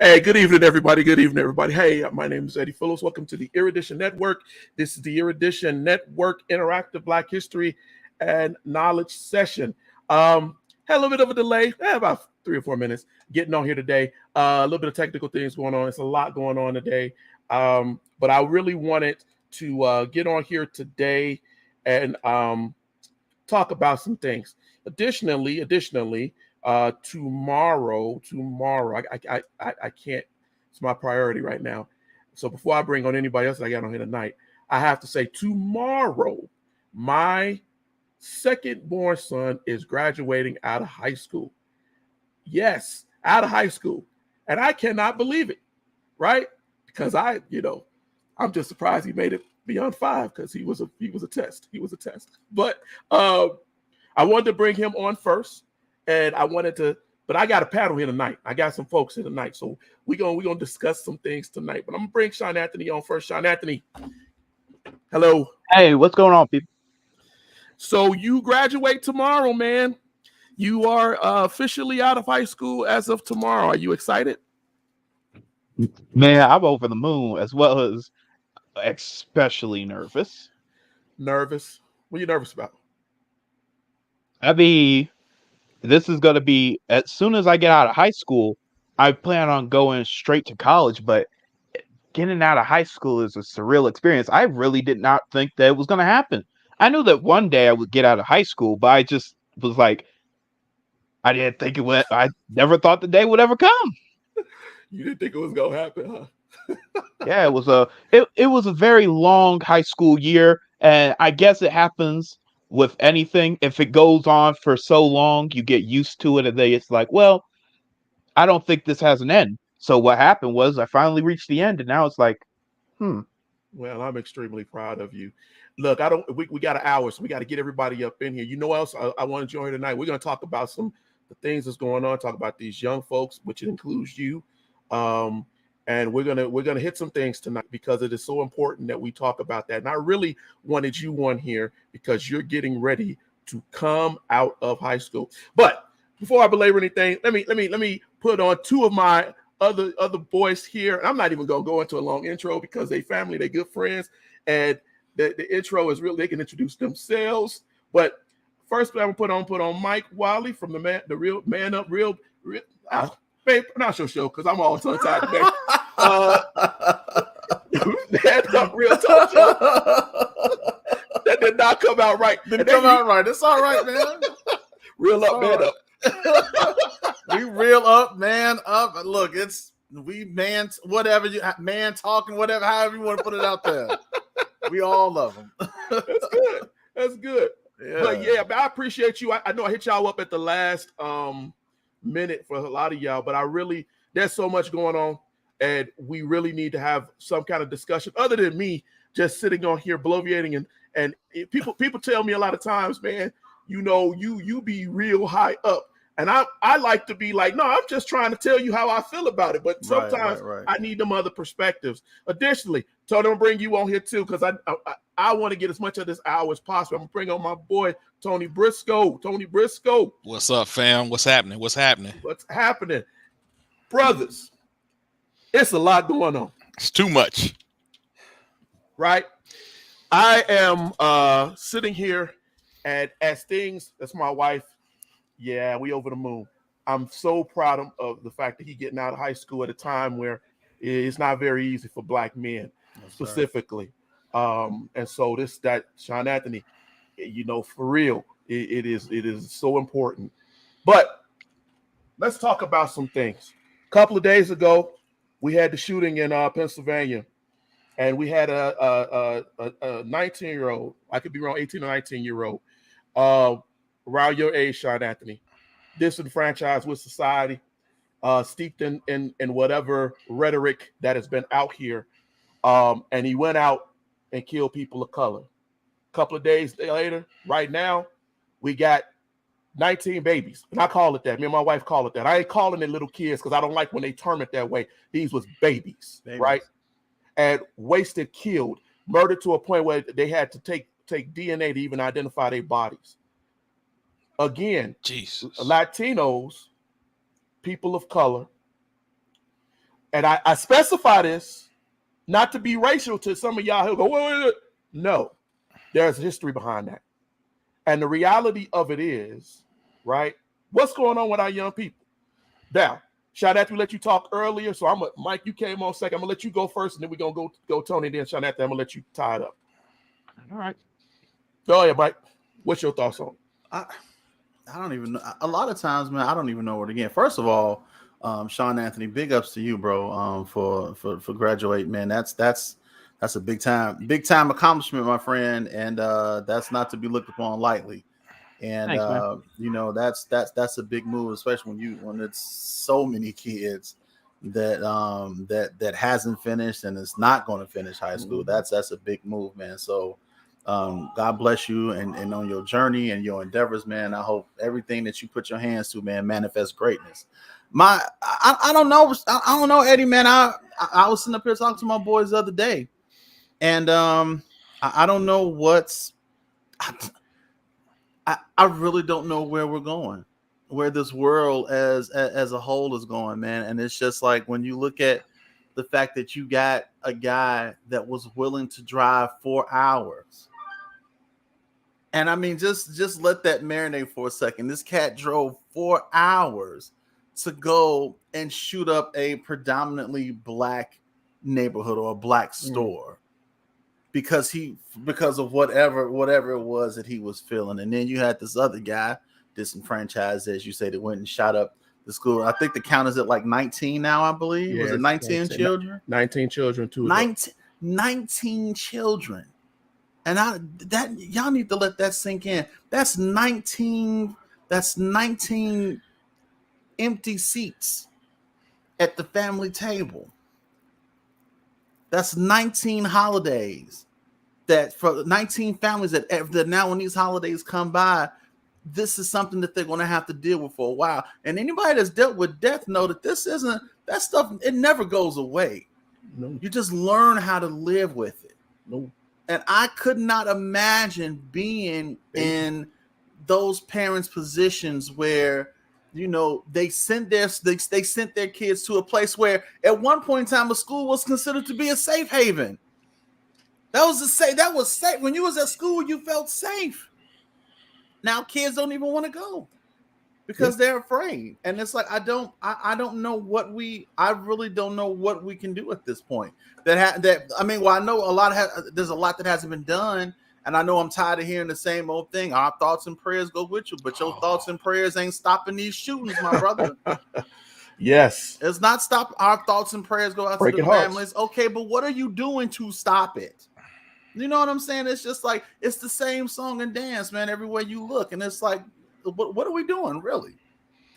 Hey, good evening, everybody. Good evening, everybody. Hey, my name is Eddie Phillips. Welcome to the Erudition Network. This is the Erudition Network Interactive Black History and Knowledge Session. Had a little bit of a delay, about 3 or 4 minutes getting on here today. A little bit of technical things going on. It's a lot going on today. But I really wanted to get on here today and talk about some things. Additionally, tomorrow, I can't. It's my priority right now. So before I bring on anybody else that I got on here tonight, I have to say tomorrow, my second born son is graduating out of high school. Yes, out of high school, and I cannot believe it. Right? Because I'm just surprised he made it beyond 5 because he was a test. He was a test. But I wanted to bring him on first, and but I got a panel here tonight. I got some folks here tonight, so we're gonna discuss some things tonight. But I'm gonna bring Sean Anthony on first. Sean Anthony, hello. Hey, what's going on, people? So you graduate tomorrow, man. You are officially out of high school as of tomorrow. Are you excited? Man, I'm over the moon, as well as especially nervous. Nervous? What are you nervous about? I mean, this is going to be, as soon as I get out of high school, I plan on going straight to college, but getting out of high school is a surreal experience. I really did not think that it was going to happen. I knew that one day I would get out of high school, but I just was like, I didn't think it would, I never thought the day would ever come. You didn't think it was going to happen, huh? Yeah, it was a very long high school year, and I guess it happens with anything. If it goes on for so long, you get used to it, and then it's like, well, I don't think this has an end. So what happened was I finally reached the end, and now it's like, Well, I'm extremely proud of you. Look, we got an hour, so we got to get everybody up in here. You know what else I want to join tonight? We're going to talk about the things that's going on, talk about these young folks, which includes you. And we're gonna hit some things tonight because it is so important that we talk about that. And I really wanted you on here because you're getting ready to come out of high school. But before I belabor anything, let me put on two of my other boys here. And I'm not even gonna go into a long intro because they family, they good friends, and the intro is real. They can introduce themselves. But first, I'm gonna put on Mike Wiley from the real man up real. Babe, pronounce your show because I'm all tongue tied today. Man up real talk show. That did not come out right. Didn't come out right. It's all right, man. Real up, man up. We real up, man up. Look, whatever man talking, whatever, however you want to put it out there. We all love them. That's good. That's good. Yeah. But yeah, I appreciate you. I know I hit y'all up at the last minute for a lot of y'all, but there's so much going on, and we really need to have some kind of discussion other than me just sitting on here bloviating and people tell me a lot of times, man, you be real high up, and I like to be like, no, I'm just trying to tell you how I feel about it, but sometimes right. I need them other perspectives. Additionally, Tony, I'm gonna bring you on here too because I want to get as much of this hour as possible. I'm gonna bring on my boy Tony Briscoe. Tony Briscoe. What's up, fam? What's happening? What's happening? Brothers, it's a lot going on. It's too much. Right? I am sitting here as things, that's my wife. Yeah, we over the moon. I'm so proud of the fact that he's getting out of high school at a time where it's not very easy for Black men, specifically. And so that Sean Anthony, for real, it is so important. But let's talk about some things. A couple of days ago, we had the shooting in Pennsylvania, and we had a 19-year-old, I could be wrong, 18 or 19-year-old, around your age, Sean Anthony, disenfranchised with society, steeped in whatever rhetoric that has been out here, and he went out and killed people of color. A couple of days later, right now, we got 19 babies. And I call it that. Me and my wife call it that. I ain't calling it little kids because I don't like when they term it that way. These was babies, right? And wasted, killed, murdered to a point where they had to take DNA to even identify their bodies. Again, Jesus. Latinos, people of color, And I specify this not to be racial to some of y'all who go, wait. No, there's history behind that. And the reality of it is, right, what's going on with our young people? Now, Sean Anthony let you talk earlier, so Mike, you came on second. I'm gonna let you go first, and then we're gonna go Tony, then Sean Anthony. I'm gonna let you tie it up. All right. Go ahead, Mike. What's your thoughts on it? I don't even know. A lot of times, man, I don't even know where to begin. First of all, Sean Anthony, big ups to you, bro. For graduating, man. That's a big time accomplishment, my friend, and that's not to be looked upon lightly. And Thanks, you know, that's a big move, especially when it's so many kids that hasn't finished and is not going to finish high school. That's a big move, man. So God bless you and on your journey and your endeavors, man. I hope everything that you put your hands to, man, manifests greatness. I don't know, Eddie, man. I was sitting up here talking to my boys the other day, and I don't know what's I really don't know where we're going, where this world as a whole is going, man. And it's just like when you look at the fact that you got a guy that was willing to drive 4 hours. And I mean, just let that marinate for a second. This cat drove 4 hours to go and shoot up a predominantly black neighborhood or a black store because of whatever it was that he was feeling. And then you had this other guy, disenfranchised, as you say, that went and shot up the school. I think the count is at like 19 now, I believe. Yeah, was it 19 children? 19 children, too. 19 children. And y'all need to let that sink in. That's 19 empty seats at the family table. That's 19 holidays that for 19 families that now when these holidays come by, this is something that they're going to have to deal with for a while. And anybody that's dealt with death know that that stuff, it never goes away. No. You just learn how to live with it. No. And I could not imagine being in those parents' positions where, you know, they sent their kids to a place where at one point in time a school was considered to be a safe haven. That was safe. When you was at school, you felt safe. Now kids don't even want to go because they're afraid. And it's like I really don't know what we can do at this point. I know there's a lot that hasn't been done. And I know I'm tired of hearing the same old thing. Our thoughts and prayers go with you, but your thoughts and prayers ain't stopping these shootings, my brother. Yes. It's not stop. Our thoughts and prayers go out to the families. Okay, but what are you doing to stop it? You know what I'm saying? It's just like, it's the same song and dance, man, everywhere you look. And it's like, what are we doing, really?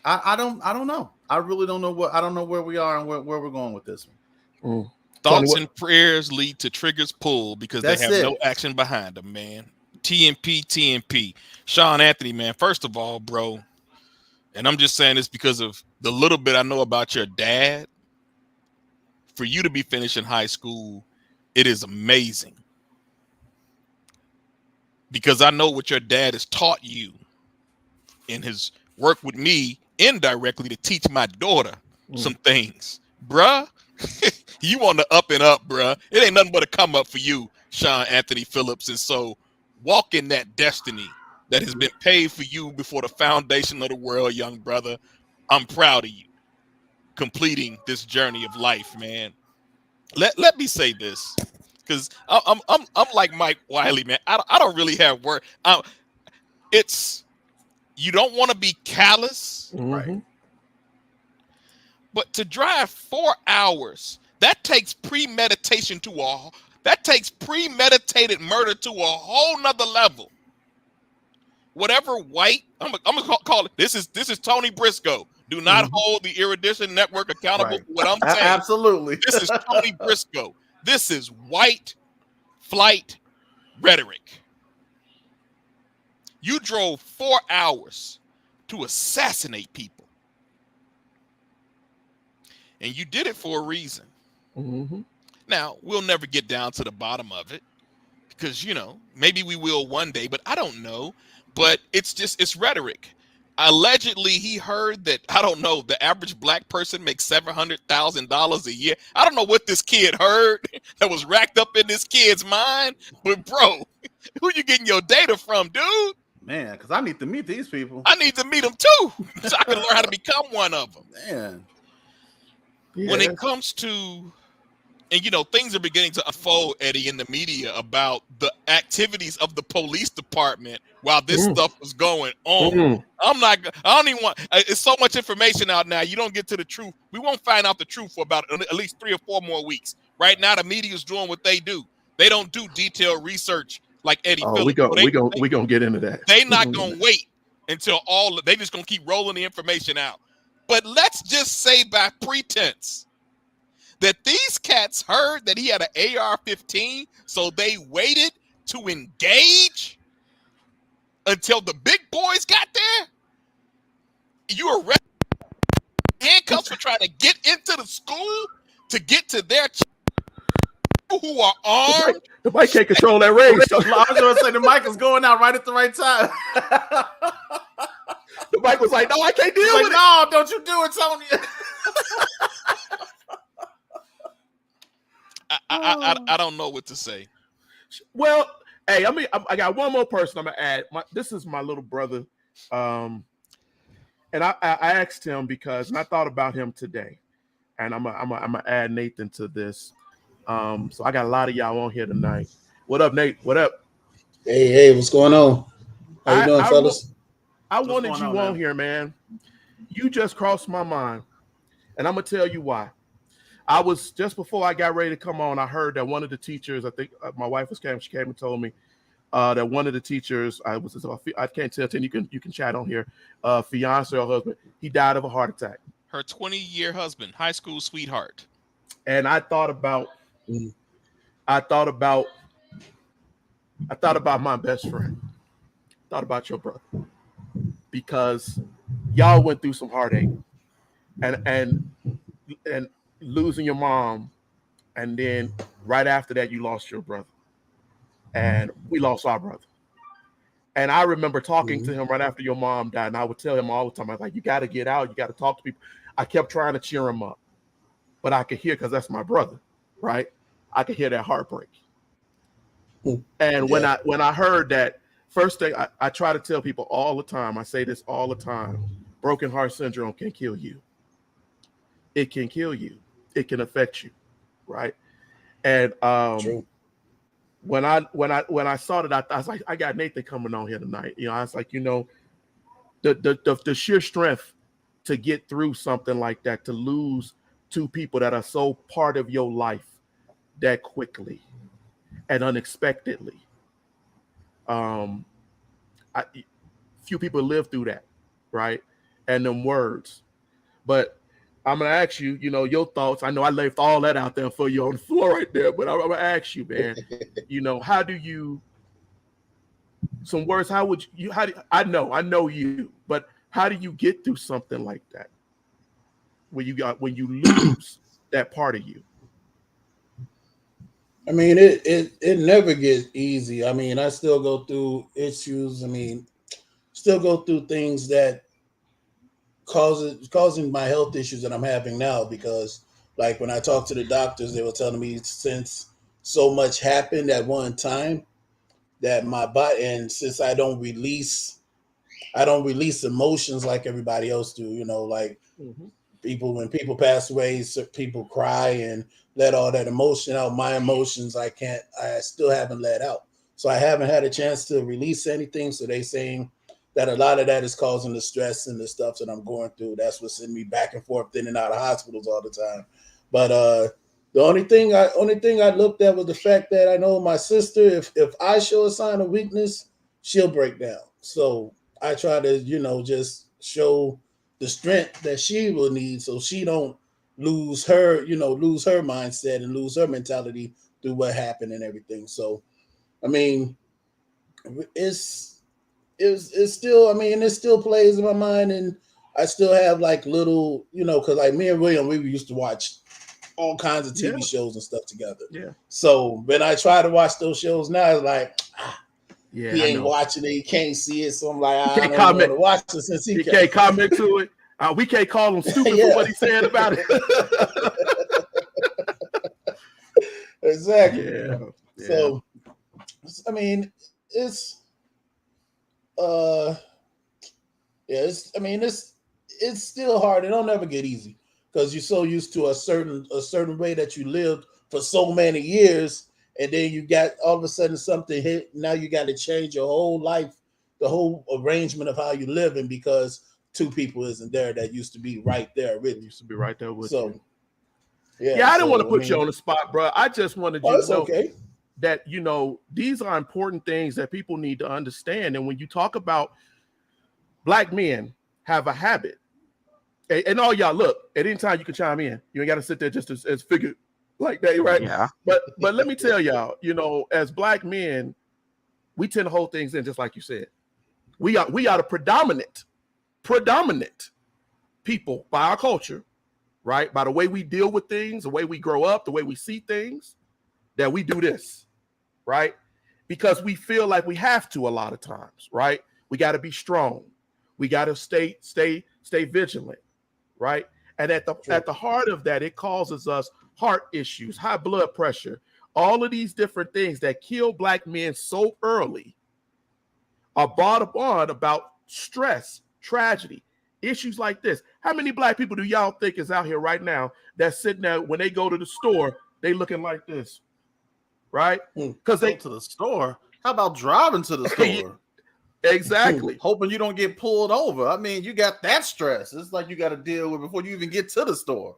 I don't know. I really don't know I don't know where we are and where we're going with this one. Thoughts and prayers lead to triggers pulled because they have no action behind them, man. TMP. Sean Anthony, man, first of all, bro, and I'm just saying this because of the little bit I know about your dad. For you to be finishing high school, it is amazing. Because I know what your dad has taught you in his work with me indirectly to teach my daughter some things. Bruh, you on the up and up, bruh. It ain't nothing but a come up for you, Sean Anthony Phillips. And so walk in that destiny that has been paid for you before the foundation of the world, young brother. I'm proud of you completing this journey of life, man. Let me say this. Because I'm like Mike Wiley, man. I don't really have word. It's you don't want to be callous, Right? But to drive 4 hours, that takes premeditation that takes premeditated murder to a whole nother level. Whatever white, I'm gonna call it. This is Tony Briscoe. Do not hold the Erudition Network accountable for what I'm saying. Absolutely. This is Tony Briscoe. This is white flight rhetoric. You drove 4 hours to assassinate people. And you did it for a reason. Now, we'll never get down to the bottom of it because, you know, maybe we will one day, but I don't know. But it's rhetoric. allegedly he heard that, I don't know, the average black person makes $700,000 a year. I don't know what this kid heard that was racked up in this kid's mind, but bro, who you getting your data from, dude? Man, because I need to meet these people. I need to meet them too, so I can learn how to become one of them. Man. When it comes to, and you know, things are beginning to unfold, Eddie, in the media about the activities of the police department while this stuff was going on. I don't even want, it's so much information out now. You don't get to the truth. We won't find out the truth for about at least 3 or 4 more weeks. Right now, the media is doing what they do. They don't do detailed research like Eddie Phillips. We gonna get into that. They not gonna wait until they just gonna keep rolling the information out. But let's just say by pretense that these cats heard that he had an AR-15, so they waited to engage until the big boys got there. You arrested handcuffs for trying to get into the school to get to their who are armed. The mic can't control that rage. I was going to say the mic is going out right at the right time. The mic was like, "No, I can't deal with it." No, don't you do it, Tony. I don't know what to say. Well, hey, I got one more person I'm gonna add. This is my little brother, and I asked him because, and I thought about him today, and I'm gonna add Nathan to this. So I got a lot of y'all on here tonight. What up, Nate? What up? Hey, what's going on? How you doing, fellas? I wanted you on here, man. You just crossed my mind, and I'm gonna tell you why. I was just before I got ready to come on. I heard that one of the teachers, I think my wife came. She came and told me that one of the teachers, I can't tell. You can chat on here. Fiance or husband, he died of a heart attack. Her 20-year husband, high school sweetheart. And I thought about my best friend. Thought about your brother, because y'all went through some heartache, and losing your mom, and then right after that you lost your brother, and we lost our brother. And I remember talking to him right after your mom died, and I would tell him all the time, I was like, "You got to get out, you got to talk to people." I kept trying to cheer him up, but I could hear, because that's my brother, right? I could hear that heartbreak. And when I heard that, first thing I try to tell people all the time, I say this all the time: broken heart syndrome can kill you. It can kill you. It can affect you, right? And when I saw that, I was like, I got Nathan coming on here tonight. You know, I was like, you know, the sheer strength to get through something like that, to lose 2 people that are so part of your life that quickly and unexpectedly. Few people live through that, right? And them words. But I'm gonna ask you, you know, your thoughts. I know I left all that out there for you on the floor right there, but I'm gonna ask you, man. You know, how do you? Some words. How would you? I know you, but how do you get through something like that, when you lose that part of you? I mean, it never gets easy. I mean, I still go through issues. I mean, still go through things that causing my health issues that I'm having now, because like when I talked to the doctors, they were telling me since so much happened at one time that my body, and since I don't release emotions like everybody else do, you know, like when people pass away, people cry and let all that emotion out. My emotions, I still haven't let out. So I haven't had a chance to release anything. So they saying that a lot of that is causing the stress and the stuff that I'm going through. That's what's sending me back and forth in and out of hospitals all the time. But the only thing I looked at was the fact that I know my sister, if I show a sign of weakness, she'll break down. So I try to, you know, just show the strength that she will need so she don't lose her mindset and lose her mentality through what happened and everything. So, I mean, it's still, I mean, it still plays in my mind, and I still have like little, you know, because like me and William, we used to watch all kinds of TV shows and stuff together. Yeah. So when I try to watch those shows now, it's like, Yeah, he I ain't know. watching it. He can't see it. So I'm like, I can't don't comment. want to watch it since He can't comment to it. We can't call him stupid Yeah. for what he said about it. Exactly. Yeah. So, I mean, it's it's still hard. It don't ever get easy because you're so used to a certain way that you lived for so many years, and then you got all of a sudden something hit. Now you got to change your whole life, the whole arrangement of how you living because two people isn't there that used to be right there with you. Used to be right there with So, you. Yeah, I didn't want to put you on the spot, bro. I just wanted you to know okay. that, these are important things that people need to understand. And when you talk about black men have a habit, and all y'all, look, at any time you can chime in. You ain't got to sit there just as figured like that, right? Yeah. But let me tell y'all, as black men, we tend to hold things in, just like you said. We are the predominant people by our culture, right? By the way we deal with things, the way we grow up, the way we see things, that we do this, right? Because we feel like we have to a lot of times, right? We got to be strong. We got to stay vigilant, right? And at the heart of that, it causes us heart issues, high blood pressure, all of these different things that kill black men so early are brought upon about stress, tragedy, issues like this. How many black people do y'all think is out here right now that's sitting there when they go to the store, they looking like this, right? Because they go to the store. How about driving to the store? Exactly. Hoping you don't get pulled over. I mean, you got that stress. It's like you got to deal with before you even get to the store.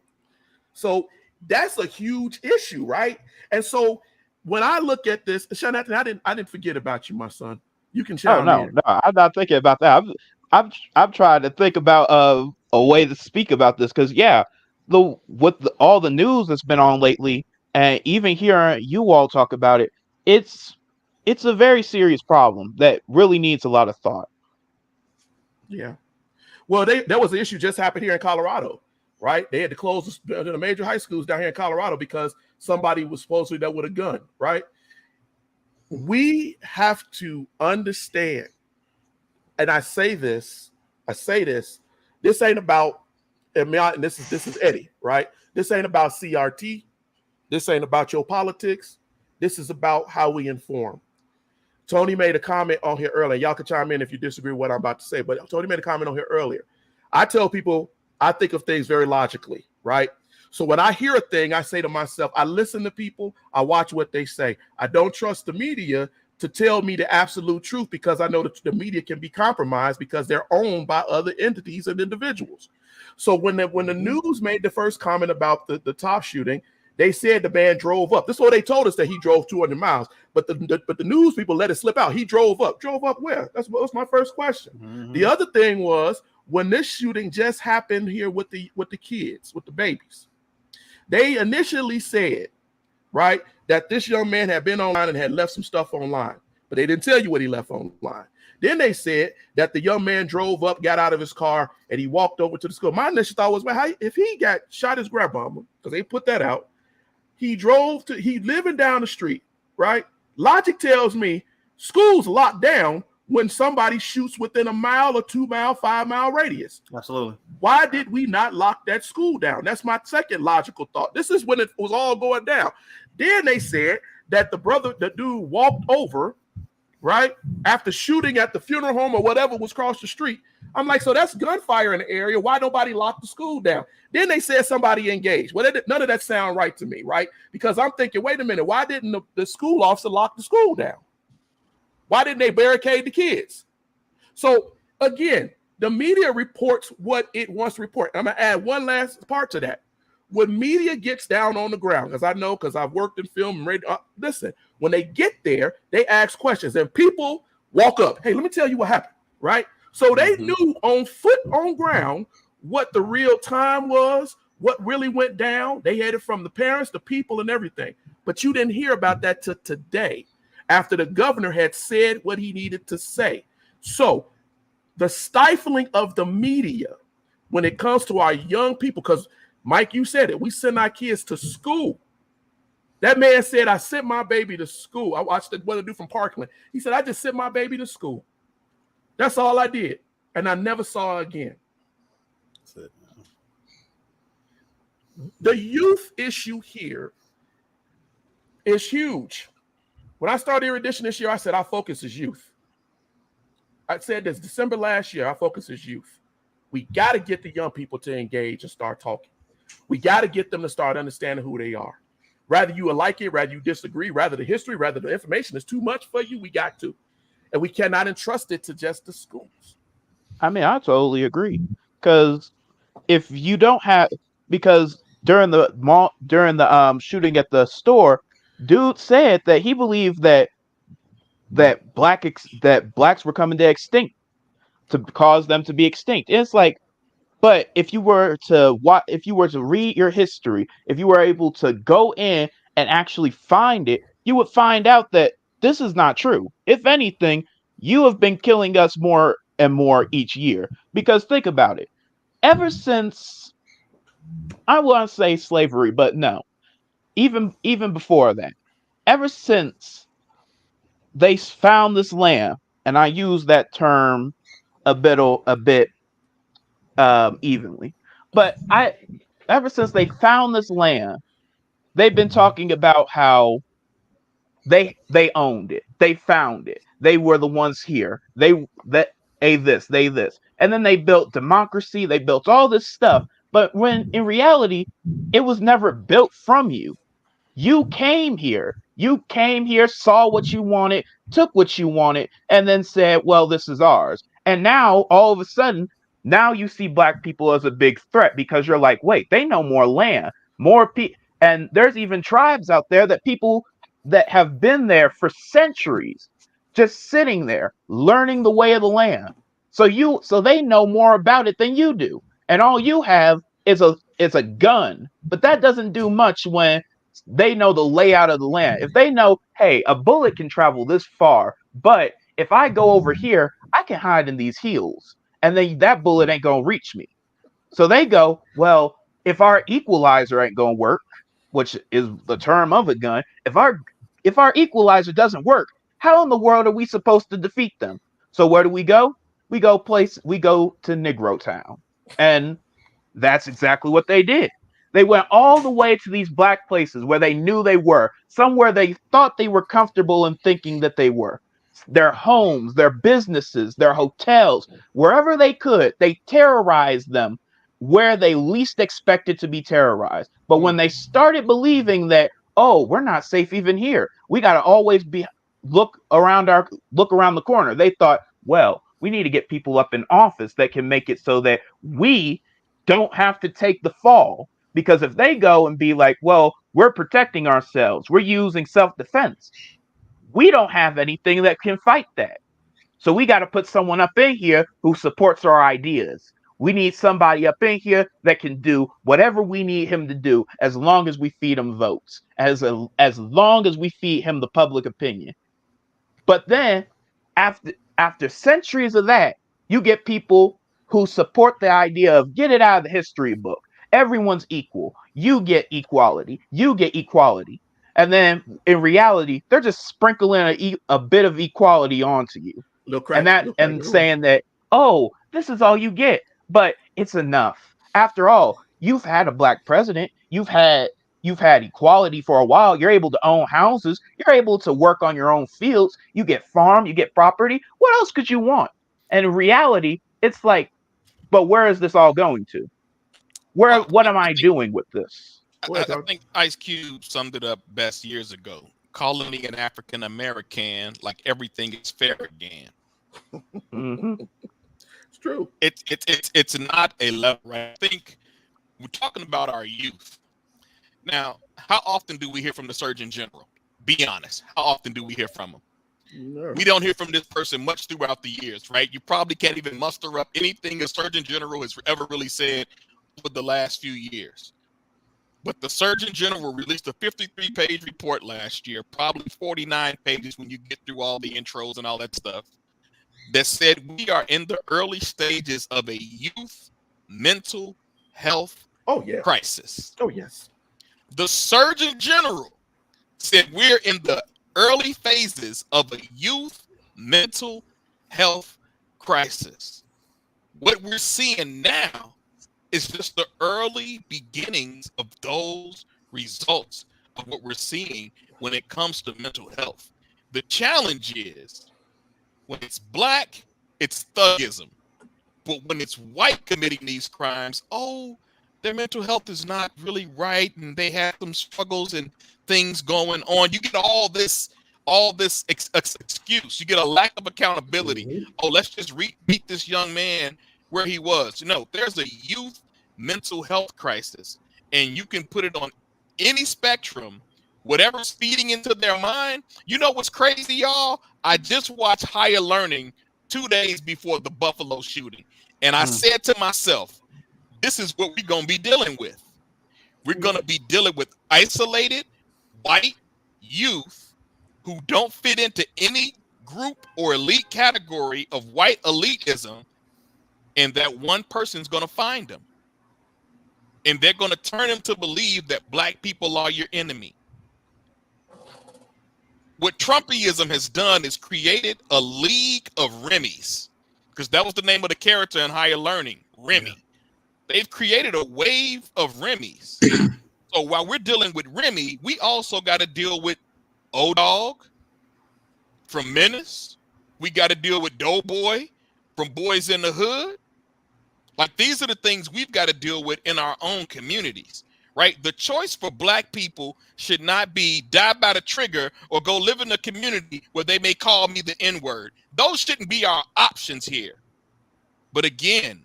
So that's a huge issue, right? And so when I look at this, Jonathan, I didn't forget about you, my son. You can chime in. No, I'm not thinking about that. I've tried to think about a way to speak about this because all the news that's been on lately, and even hearing you all talk about it, it's a very serious problem that really needs a lot of thought. Yeah. Well, there was an issue just happened here in Colorado, right? They had to close the major high schools down here in Colorado because somebody was supposedly there with a gun, right? We have to understand, and I say this, this ain't about, and this is Eddie, right? This ain't about CRT. This ain't about your politics. This is about how we inform. Tony made a comment on here earlier. Y'all can chime in if you disagree with what I'm about to say, but Tony made a comment on here earlier. I tell people I think of things very logically, right? So when I hear a thing, I say to myself, I listen to people, I watch what they say. I don't trust the media to tell me the absolute truth because I know that the media can be compromised because they're owned by other entities and individuals. So when the news made the first comment about the top shooting, they said the man drove up. This is what they told us, that he drove 200 miles. But the news people let it slip out. He drove up. Drove up where? That was my first question. Mm-hmm. The other thing was, when this shooting just happened here with the kids, with the babies, they initially said, right, that this young man had been online and had left some stuff online, but they didn't tell you what he left online. Then they said that the young man drove up, got out of his car, and he walked over to the school. My initial thought was, well, if he got shot his grandmama, because they put that out, he living down the street, right? Logic tells me school's locked down when somebody shoots within a mile or 2 mile, 5 mile radius. Absolutely. Why did we not lock that school down? That's my second logical thought. This is when it was all going down. Then they said that the dude walked over, right, after shooting at the funeral home or whatever was across the street. I'm like, so that's gunfire in the area. Why nobody locked the school down? Then they said somebody engaged. Well, none of that sound right to me, right? Because I'm thinking, wait a minute, why didn't the school officer lock the school down? Why didn't they barricade the kids? So again, the media reports what it wants to report. I'm going to add one last part to that. When media gets down on the ground, because I've worked in film and radio, listen, when they get there, they ask questions and people walk up. Hey, let me tell you what happened, right? So they knew on foot, on ground, what the real time was, what really went down. They had it from the parents, the people, and everything. But you didn't hear about that till today, after the governor had said what he needed to say. So the stifling of the media when it comes to our young people, because Mike, you said it, we send our kids to school, That man said, I sent my baby to school. I watched the What to Do from Parkland. He said, I just sent my baby to school. That's all I did. And I never saw her again. That's it. The youth issue here is huge. When I started Erudition this year, I said our focus is youth. I said this December last year, our focus is youth. We got to get the young people to engage and start talking. We got to get them to start understanding who they are. Rather you like it, rather you disagree, rather the history, rather the information is too much for you, we got to. And we cannot entrust it to just the schools. I mean, I totally agree. Because if you don't have, because during the shooting at the store, dude said that he believed that blacks were coming to extinct, to cause them to be extinct. It's like, but if you were to read your history, if you were able to go in and actually find it, you would find out that this is not true. If anything, you have been killing us more and more each year. Because think about it. Ever since, I want to say slavery, but no, even before that, ever since they found this land, and I use that term a bit evenly, but ever since they found this land, they've been talking about how they owned it, they found it, they were the ones here, they this, and then they built democracy, they built all this stuff, but when in reality, it was never built from you. You came here. You came here, saw what you wanted, took what you wanted, and then said, well, this is ours. And now, all of a sudden, now you see black people as a big threat because you're like, wait, they know more land, more people. And there's even tribes out there that people that have been there for centuries, just sitting there, learning the way of the land. So they know more about it than you do. And all you have is a gun. But that doesn't do much when they know the layout of the land. If they know, hey, a bullet can travel this far, but if I go over here, I can hide in these hills, and then that bullet ain't gonna reach me. So they go, well, if our equalizer ain't gonna work, which is the term of a gun, if our equalizer doesn't work, how in the world are we supposed to defeat them? So where do we go? We go to Negro Town, and that's exactly what they did. They went all the way to these black places where they knew they were, somewhere they thought they were comfortable in thinking that they were. Their homes, their businesses, their hotels, wherever they could, they terrorized them where they least expected to be terrorized. But when they started believing that, oh, we're not safe even here, we got to always look around the corner, they thought, well, we need to get people up in office that can make it so that we don't have to take the fall. Because if they go and be like, well, we're protecting ourselves, we're using self-defense, we don't have anything that can fight that. So we got to put someone up in here who supports our ideas. We need somebody up in here that can do whatever we need him to do, as long as we feed him votes, as long as we feed him the public opinion. But then after centuries of that, you get people who support the idea of get it out of the history book. Everyone's equal. You get equality. You get equality. And then in reality, they're just sprinkling a bit of equality onto you. And saying that, oh, this is all you get. But it's enough. After all, you've had a black president. You've had equality for a while. You're able to own houses. You're able to work on your own fields. You get farm. You get property. What else could you want? And in reality, it's like, but where is this all going to? What am I doing with this? I think Ice Cube summed it up best years ago, calling me an African American like everything is fair again. Mm-hmm. It's true. It's not a level, right? I think we're talking about our youth. Now, how often do we hear from the Surgeon General? Be honest. How often do we hear from him? No. We don't hear from this person much throughout the years, right? You probably can't even muster up anything a Surgeon General has ever really said for the last few years. But the Surgeon General released a 53-page report last year, probably 49 pages when you get through all the intros and all that stuff, that said we are in the early stages of a youth mental health crisis. Oh, yes. The Surgeon General said we're in the early phases of a youth mental health crisis. What we're seeing now is just the early beginnings of those results of what we're seeing when it comes to mental health. The challenge is when it's black, it's thugism. But when it's white committing these crimes, oh, their mental health is not really right, and they have some struggles and things going on. You get all this excuse. You get a lack of accountability. Mhm. Oh, let's just meet this young man where he was. There's a youth mental health crisis, and you can put it on any spectrum. Whatever's feeding into their mind. You know what's crazy, y'all? I just watched Higher Learning 2 days before the Buffalo shooting. And I said to myself, this is what we're going to be dealing with. We're going to be dealing with isolated white youth who don't fit into any group or elite category of white elitism. And that one person's going to find them. And they're going to turn them to believe that black people are your enemy. What Trumpism has done is created a league of Remy's, because that was the name of the character in Higher Learning, Remy. Yeah. They've created a wave of Remy's. So while we're dealing with Remy, we also got to deal with O-Dog from Menace. We got to deal with Doughboy from Boys in the Hood. Like, these are the things we've got to deal with in our own communities. Right? The choice for black people should not be die by the trigger or go live in a community where they may call me the N-word. Those shouldn't be our options here. But again,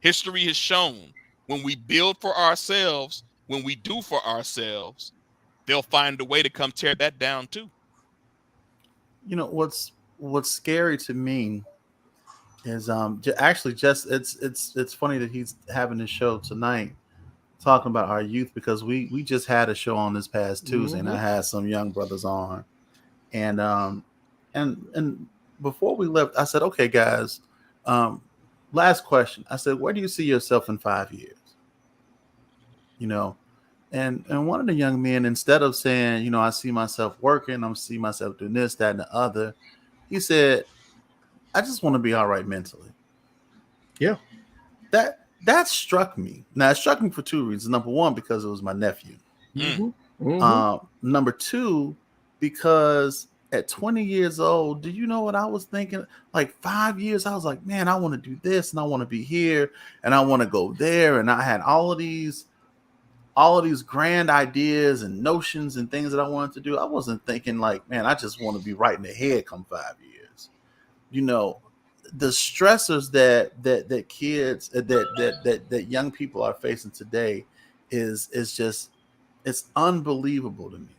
history has shown when we build for ourselves, when we do for ourselves, they'll find a way to come tear that down too. You know, what's scary to me is actually just it's funny that he's having this show tonight, talking about our youth, because we just had a show on this past Tuesday, and I had some young brothers on, and before we left, I said, okay, guys, last question. I said, where do you see yourself in 5 years? And one of the young men, instead of saying, I see myself working, I see myself doing this, that, and the other, he said, I just want to be all right mentally. Yeah. That struck me. Now, it struck me for two reasons. Number one, because it was my nephew. Number two, because at 20 years old, do you know what I was thinking? Like 5 years, I was like, man, I want to do this, and I want to be here, and I want to go there. And I had all of these grand ideas and notions and things that I wanted to do. I wasn't thinking like, man, I just want to be right in the head come 5 years. The stressors that kids that young people are facing today is just, it's unbelievable to me.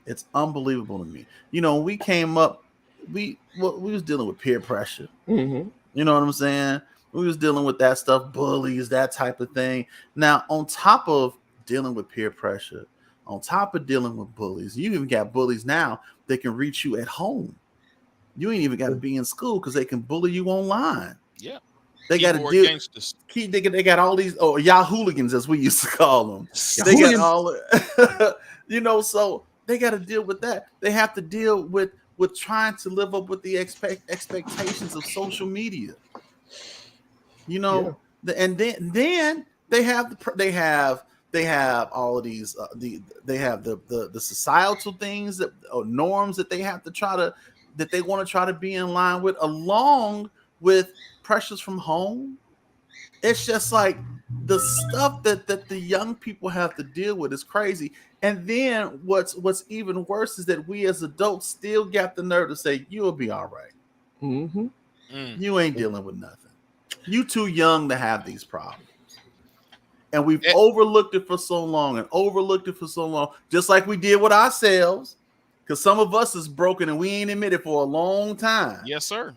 It's unbelievable to me. When we came up, we was dealing with peer pressure. You know what I'm saying? We was dealing with that stuff, bullies, that type of thing. Now, on top of dealing with peer pressure, on top of dealing with bullies, you even got bullies now that can reach you at home. You ain't even got to be in school because they can bully you online. Yeah. They got to deal. They got all these, y'all hooligans, as we used to call them. They got all, so they got to deal with that. They have to deal with trying to live up with the expectations of social media. And then they have all of these. They have the societal things or norms that they have to that they want to try to be in line with, along with pressures from home. It's just like the stuff that the young people have to deal with is crazy. And then what's even worse is that we as adults still got the nerve to say, you'll be all right. You ain't dealing with nothing. You too young to have these problems. And we've overlooked it for so long, just like we did with ourselves. Because some of us is broken and we ain't admitted for a long time. Yes, sir.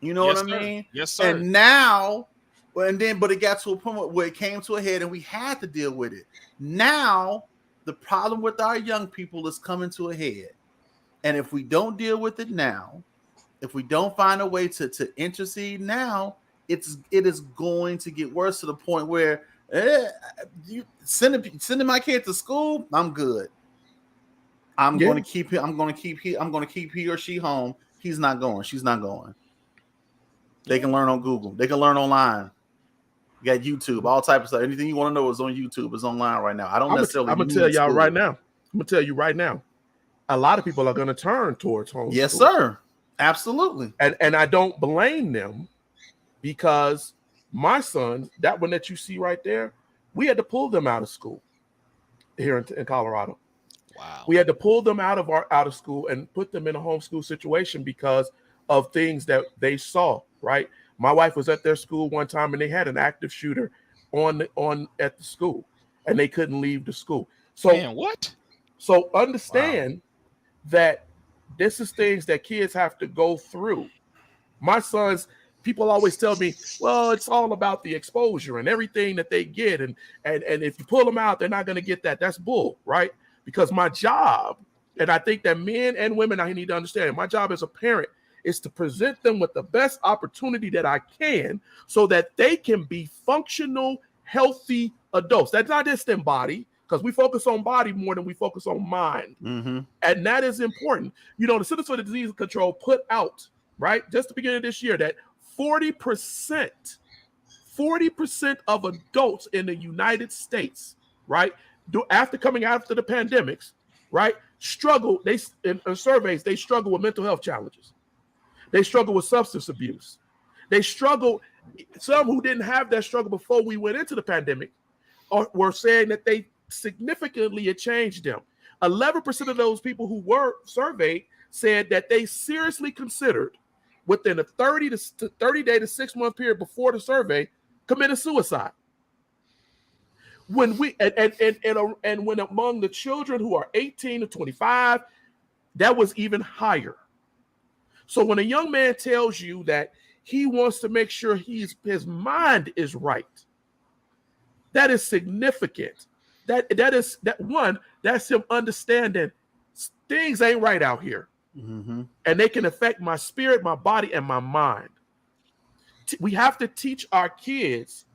You know what I mean? Yes, sir. And now, but it got to a point where it came to a head and we had to deal with it. Now, the problem with our young people is coming to a head. And if we don't deal with it now, if we don't find a way to intercede now, it is going to get worse to the point where you sending my kid to school, I'm good. I'm going to keep he or she home. He's not going. She's not going. They can learn on Google. They can learn online. You got YouTube, all type of stuff. Anything you want to know is on YouTube. It's online right now. I don't necessarily. I'm gonna tell y'all right now. I'm gonna tell you right now. A lot of people are gonna turn towards homeschool. Yes, sir. Absolutely. And I don't blame them, because my son, that one that you see right there, we had to pull them out of school here in Colorado. Wow. We had to pull them out of school and put them in a homeschool situation because of things that they saw, right? My wife was at their school one time and they had an active shooter on at the school and they couldn't leave the school. So Man, what? So understand that this is things that kids have to go through. My sons, people always tell me, well, it's all about the exposure and everything that they get. And if you pull them out, they're not going to get that. That's bull, right? Because my job, and I think that men and women, I need to understand, my job as a parent is to present them with the best opportunity that I can so that they can be functional, healthy adults. That's not just in body, because we focus on body more than we focus on mind. Mm-hmm. And that is important. You know, the Centers for Disease Control put out, right, just the beginning of this year, that 40% of adults in the United States, right, after coming after the pandemics, right, struggle. In surveys, they struggle with mental health challenges. They struggle with substance abuse. They struggle. Some who didn't have that struggle before we went into the pandemic were saying that they significantly it changed them. 11% of those people who were surveyed said that they seriously considered, within a 30 day to 6 month period before the survey, committing suicide. When we and when among the children who are 18 to 25, that was even higher. So when a young man tells you that he wants to make sure his mind is right, that is significant. That's him understanding things ain't right out here. Mm-hmm. And they can affect my spirit, my body, and my mind. We have to teach our kids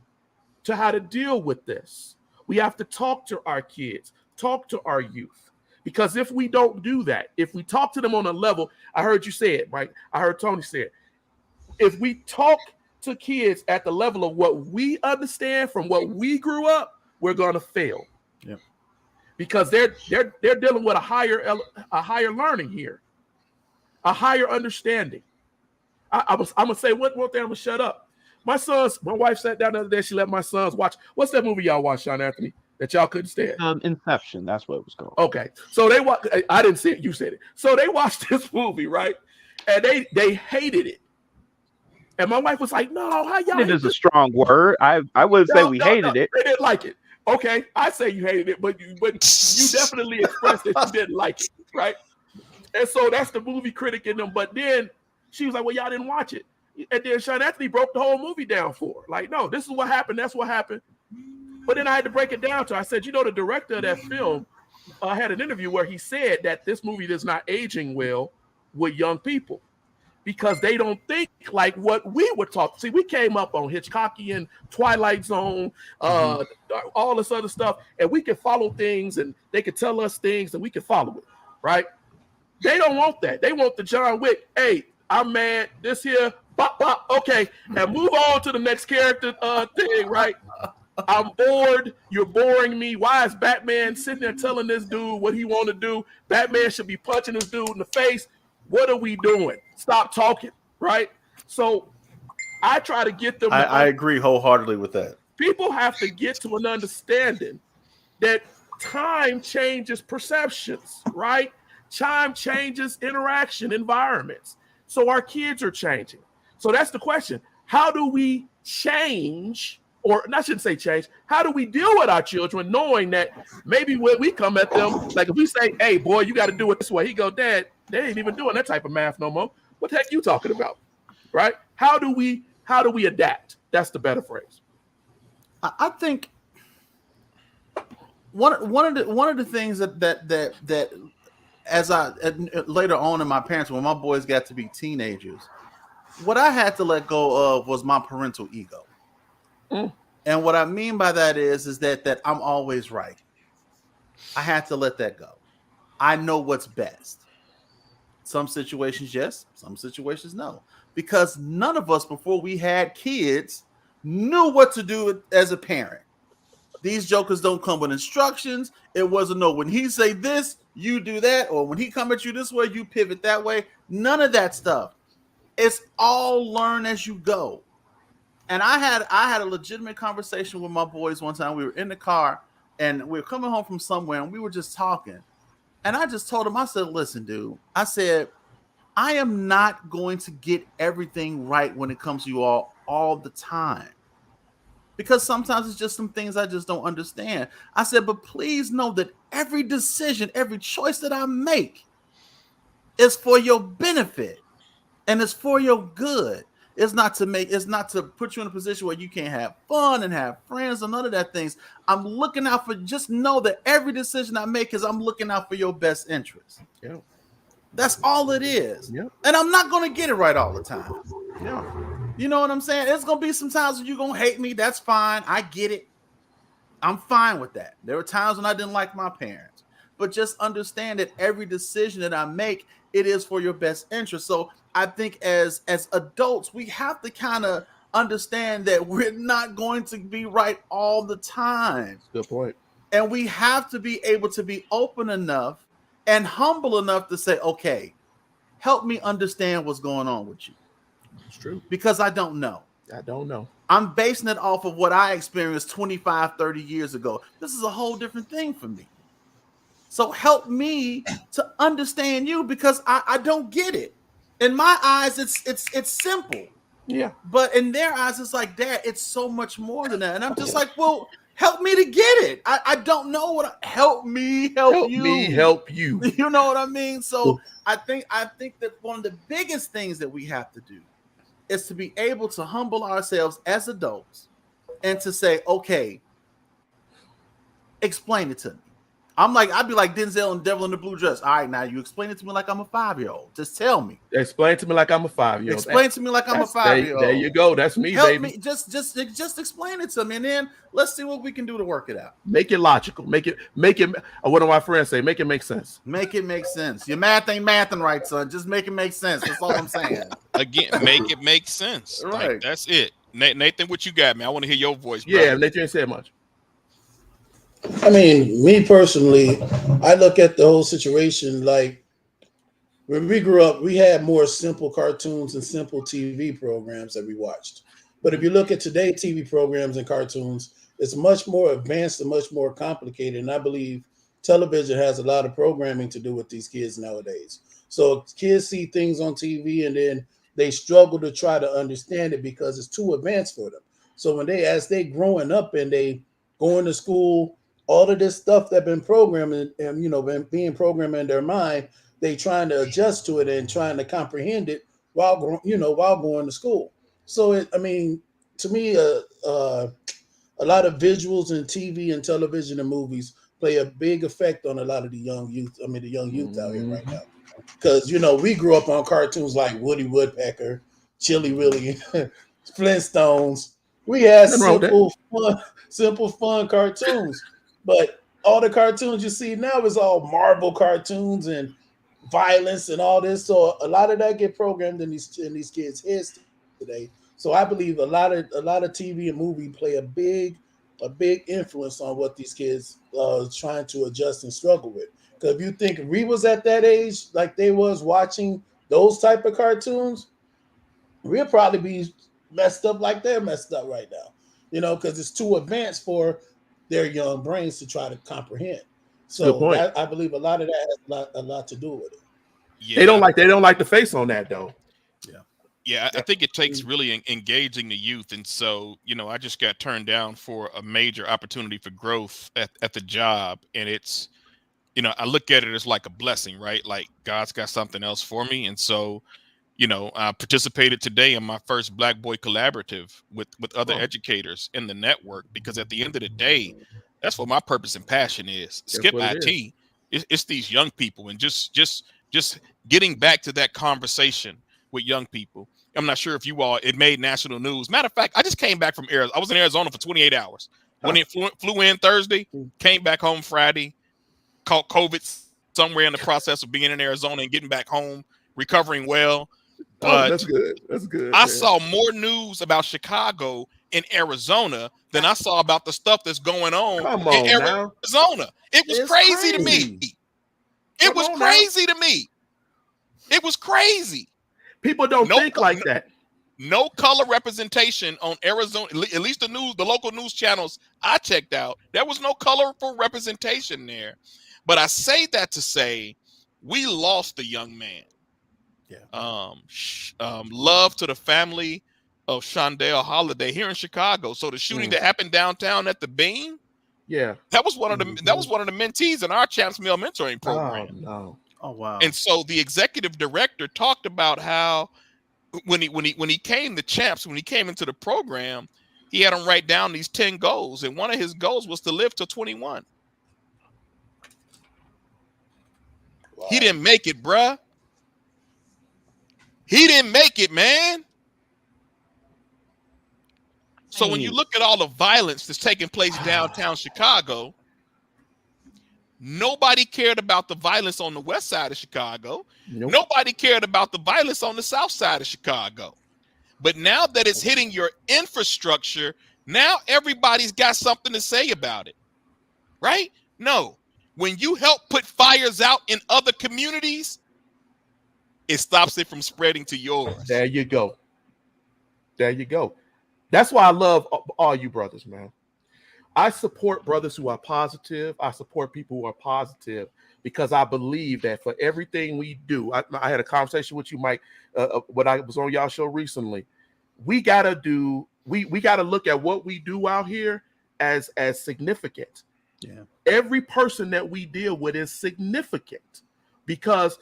to how to deal with this. We have to talk to our kids, talk to our youth. Because if we don't do that, if we talk to them on a level, I heard you say it, Mike. I heard Tony say it. If we talk to kids at the level of what we understand from what we grew up, we're going to fail. Yeah. Because they're dealing with a higher learning here, a higher understanding. I'm gonna say one thing. I'm gonna shut up. My wife sat down the other day. She let my sons watch. What's that movie y'all watched, Sean Anthony, that y'all couldn't stand? Inception. That's what it was called. Okay, so they watched. I didn't see it. You said it. So they watched this movie, right? And they hated it. And my wife was like, "No, how y'all?" It is a strong word. I would say we hated it. They didn't like it. Okay, I say you hated it, but you definitely expressed that you didn't like it, right? And so that's the movie critic in them. But then she was like, "Well, y'all didn't watch it." And then Sean Anthony broke the whole movie down for her. Like, no, this is what happened. That's what happened. But then I had to break it down to her. I said, the director of that film had an interview where he said that this movie is not aging well with young people because they don't think like what we were taught. See, we came up on Hitchcockian, Twilight Zone, all this other stuff, and we could follow things and they could tell us things and we could follow it, right? They don't want that. They want the John Wick, hey, I'm mad, this here, bop, bop, okay, and move on to the next character thing, right? I'm bored. You're boring me. Why is Batman sitting there telling this dude what he want to do? Batman should be punching this dude in the face. What are we doing? Stop talking, right? So I try to get them. I agree wholeheartedly with that. People have to get to an understanding that time changes perceptions, right? Time changes interaction environments. So our kids are changing. So that's the question. How do we change, or I shouldn't say change, how do we deal with our children knowing that maybe when we come at them, like if we say, hey, boy, you got to do it this way. He go, Dad, they ain't even doing that type of math no more. What the heck you talking about, right? How do we adapt? That's the better phrase. I think one of the things that as I later on in my parents, when my boys got to be teenagers, what I had to let go of was my parental ego. And what I mean by that is that I'm always right. I had to let that go. I know what's best. Some situations, yes. Some situations, no. Because none of us, before we had kids, knew what to do as a parent. These jokers don't come with instructions. It wasn't no, when he say this, you do that, or when he come at you this way, you pivot that way. None of that stuff. It's all learn as you go. And I had a legitimate conversation with my boys one time. We were in the car and we were coming home from somewhere and we were just talking. And I just told him, I said, listen, dude, I said, I am not going to get everything right when it comes to you all the time. Because sometimes it's just some things I just don't understand. I said, but please know that every decision, every choice that I make is for your benefit and it's for your good. It's not to put you in a position where you can't have fun and have friends and none of that things. I'm looking out for, just know that every decision I make is I'm looking out for your best interest. Yeah. That's all it is. Yeah. And I'm not going to get it right all the time. Yeah. You know what I'm saying? There's going to be some times when you're going to hate me. That's fine. I get it. I'm fine with that. There were times when I didn't like my parents. But just understand that every decision that I make, it is for your best interest. So I think as adults, we have to kind of understand that we're not going to be right all the time. Good point. And we have to be able to be open enough and humble enough to say, okay, help me understand what's going on with you. It's true. Because I don't know. I don't know. I'm basing it off of what I experienced 25, 30 years ago. This is a whole different thing for me. So help me to understand you because I don't get it. In my eyes, it's simple. Yeah. But in their eyes, it's like, Dad, it's so much more than that. And I'm just like, well, help me to get it. I don't know what. Help me, help you. Me, help you. You know what I mean? So I think that one of the biggest things that we have to do is to be able to humble ourselves as adults and to say, okay, explain it to me. I'd be like Denzel and Devil in the Blue Dress. All right, now you explain it to me like I'm a 5-year-old. Just tell me. Explain to me like I'm a 5-year-old. Explain to me like I'm a 5-year-old. There you go. That's me, help baby. Me. Just explain it to me, and then let's see what we can do to work it out. Make it logical. Make it. What do my friends say? Make it make sense. Make it make sense. Your math ain't mathing right, son. Just make it make sense. That's all I'm saying. Again, make it make sense. Right. Like, that's it. Nathan, what you got, man? I want to hear your voice. Yeah, brother. Nathan ain't said much. I mean, me personally, I look at the whole situation like when we grew up, we had more simple cartoons and simple TV programs that we watched. But if you look at today's TV programs and cartoons, it's much more advanced and much more complicated. And I believe television has a lot of programming to do with these kids nowadays. So kids see things on TV and then they struggle to try to understand it because it's too advanced for them. So as they growing up and they going to school, all of this stuff that been programming and been being programmed in their mind, they trying to adjust to it and trying to comprehend it while going to school. So to me, a lot of visuals in TV and television and movies play a big effect on a lot of the young youth. I mean, the young youth out here right now, because we grew up on cartoons like Woody Woodpecker, Chili Willy, Flintstones. We had simple, fun cartoons. But all the cartoons you see now is all Marvel cartoons and violence and all this. So a lot of that get programmed in these kids' heads today. So I believe a lot of TV and movie play a big influence on what these kids trying to adjust and struggle with. Because if you think we was at that age, like they was watching those type of cartoons, we'll probably be messed up like they're messed up right now. Because it's too advanced for their young brains to try to comprehend. So I believe a lot of that has a lot to do with it. Yeah. They don't like the face on that though. Yeah, I think it takes really engaging the youth. And so, I just got turned down for a major opportunity for growth at the job. And it's, I look at it as like a blessing, right? Like God's got something else for me. And so, I participated today in my first Black Boy Collaborative with other educators in the network, because at the end of the day, that's what my purpose and passion is. Skip IT. It's these young people, and just getting back to that conversation with young people. I'm not sure if it made national news. Matter of fact, I just came back from Arizona. I was in Arizona for 28 hours. When it flew in Thursday, came back home Friday, caught COVID somewhere in the process of being in Arizona and getting back home, recovering well. Oh, But that's good. That's good. I man. saw more news about Chicago in Arizona than I saw about the stuff that's going on Come in on now. Arizona. It was It's crazy to crazy. me. It Come was on now. crazy to me. It was crazy. People don't No, think like that. No color representation on Arizona, at least the local news channels I checked out. There was no colorful representation there. But I say that to say we lost a young man. Yeah. Love to the family of Shondell Holiday here in Chicago. So the shooting that happened downtown at the Bean, Yeah. that was one of the mentees in our Champs Mill mentoring program. Oh no. Oh wow. And so the executive director talked about how when he came to Champs, when he came into the program, he had him write down these 10 goals, and one of his goals was to live to 21. Wow. He didn't make it, bruh. He didn't make it, man. So when you look at all the violence that's taking place downtown Chicago, nobody cared about the violence on the west side of Chicago. Nope. Nobody cared about the violence on the south side of Chicago. But now that it's hitting your infrastructure, now everybody's got something to say about it, right? No. When you help put fires out in other communities, it stops it from spreading to yours. There you go. There you go. That's why I love all you brothers, man. I support brothers who are positive. I support people who are positive because I believe that for everything we do, I had a conversation with you, Mike, when I was on y'all show recently. We gotta look at what we do out here as significant. Yeah. Every person that we deal with is significant because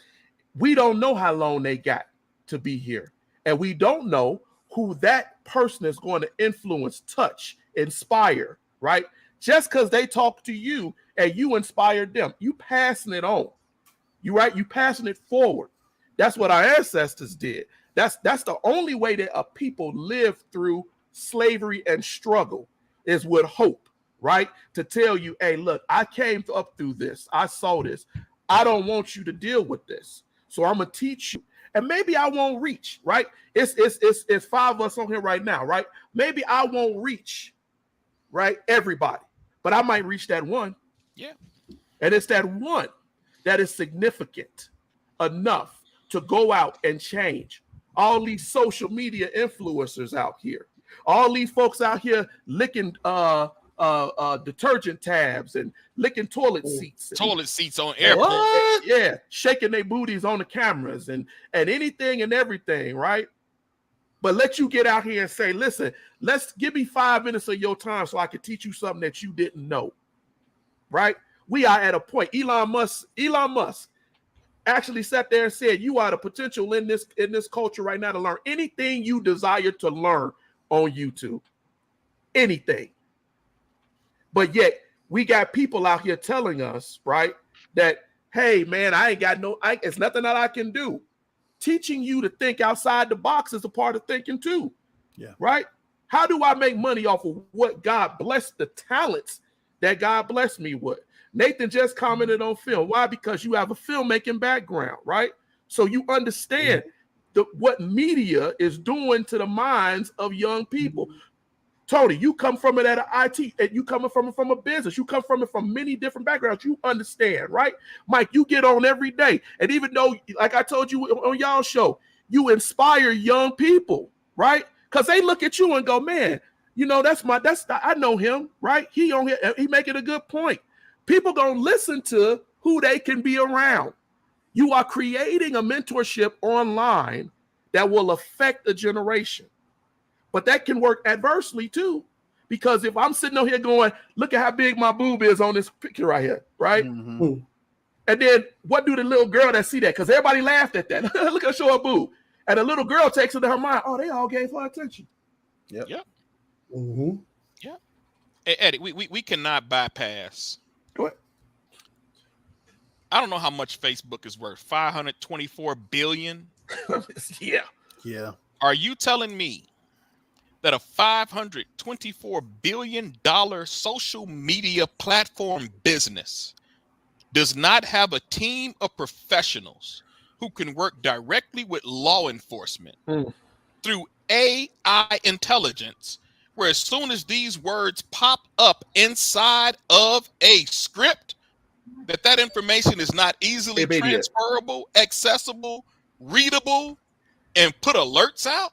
we don't know how long they got to be here, and we don't know who that person is going to influence, touch, inspire. Right? Just because they talk to you and you inspired them, you passing it on. You right? You passing it forward. That's what our ancestors did. That's the only way that a people live through slavery and struggle is with hope, right? To tell you, hey, look, I came up through this. I saw this. I don't want you to deal with this. So I'm gonna teach you. And maybe I won't reach, right? It's 5 of us on here right now, right? Maybe I won't reach, right? Everybody, but I might reach that one. Yeah. And it's that one that is significant enough to go out and change. All these social media influencers out here, all these folks out here licking detergent tabs and licking toilet seats. Toilet seats on airports. Yeah, shaking their booties on the cameras and anything and everything, right? But let you get out here and say, listen, let's give me 5 minutes of your time so I can teach you something that you didn't know, right? We are at a point. Elon Musk actually sat there and said, you are the potential in this culture right now to learn anything you desire to learn on YouTube, anything. But yet we got people out here telling us, right, that, hey, man, it's nothing that I can do. Teaching you to think outside the box is a part of thinking too. Yeah. Right? How do I make money off of what God blessed, the talents that God blessed me with? Nathan just commented on film. Why? Because you have a filmmaking background, right? So you understand what media is doing to the minds of young people. Tony, you come from it at an IT, and you coming from a business. You come from it from many different backgrounds. You understand, right? Mike, you get on every day. And even though, like I told you on y'all show, you inspire young people, right? Because they look at you and go, man, you know, I know him, right? He on here, he making a good point. People gonna listen to who they can be around. You are creating a mentorship online that will affect a generation. But that can work adversely too, because if I'm sitting over here going, look at how big my boob is on this picture right here, right? Mm-hmm. And then what do the little girl that see that? Because everybody laughed at that. Look at show her boob. And the little girl takes it to her mind. Oh, they all gave her attention. Yep. Mm-hmm. Yeah. Hey, Eddie, we cannot bypass. Go ahead. I don't know how much Facebook is worth. 524 billion. Yeah. Yeah. Are you telling me that a $524 billion social media platform business does not have a team of professionals who can work directly with law enforcement through AI intelligence, where as soon as these words pop up inside of a script, that information is not easily transferable, accessible, readable, and put alerts out?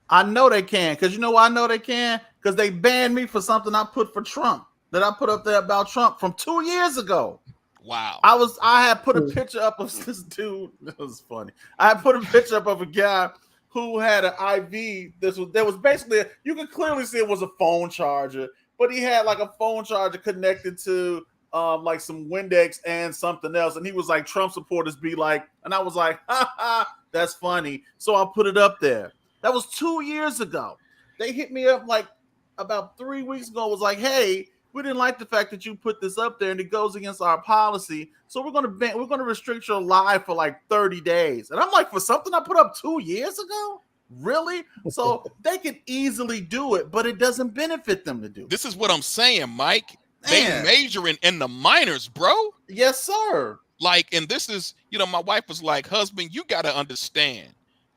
I know they can, because you know why I know they can? Because they banned me for something I put for Trump, that I put up there about Trump from 2 years ago. Wow. I had put a picture up of this dude. That was funny. I had put a picture up of a guy who had an IV. There was basically, you could clearly see it was a phone charger, but he had like a phone charger connected to like some Windex and something else. And he was like, Trump supporters be like, and I was like, ha ha, that's funny. So I put it up there. That was 2 years ago. They hit me up like about 3 weeks ago. Was like, hey, we didn't like the fact that you put this up there and it goes against our policy. So we're gonna restrict your live for like 30 days. And I'm like, for something I put up 2 years ago? Really? So they can easily do it, but it doesn't benefit them to do it. This is what I'm saying, Mike. They majoring in the minors, bro. Yes, sir. Like, and this is, my wife was like, husband, you got to understand,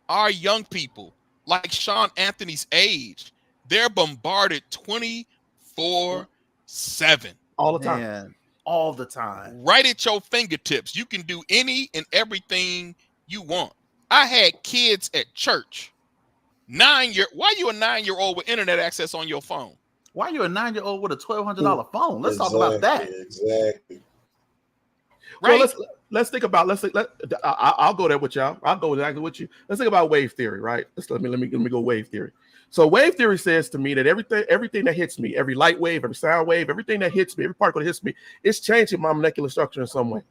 our young people, like Sean Anthony's age, they're bombarded 24/7. All the time. Man, all the time. Right at your fingertips. You can do any and everything you want. I had kids at church. Why you a 9-year-old with internet access on your phone? Why are you a 9-year-old with a $1,200 phone? Let's talk about that. Exactly. Right. Well, let's think about. I'll go there with y'all. I'll go exactly with you. Let's think about wave theory, right? Let me go wave theory. So wave theory says to me that everything that hits me, every light wave, every sound wave, everything that hits me, every particle that hits me, it's changing my molecular structure in some way.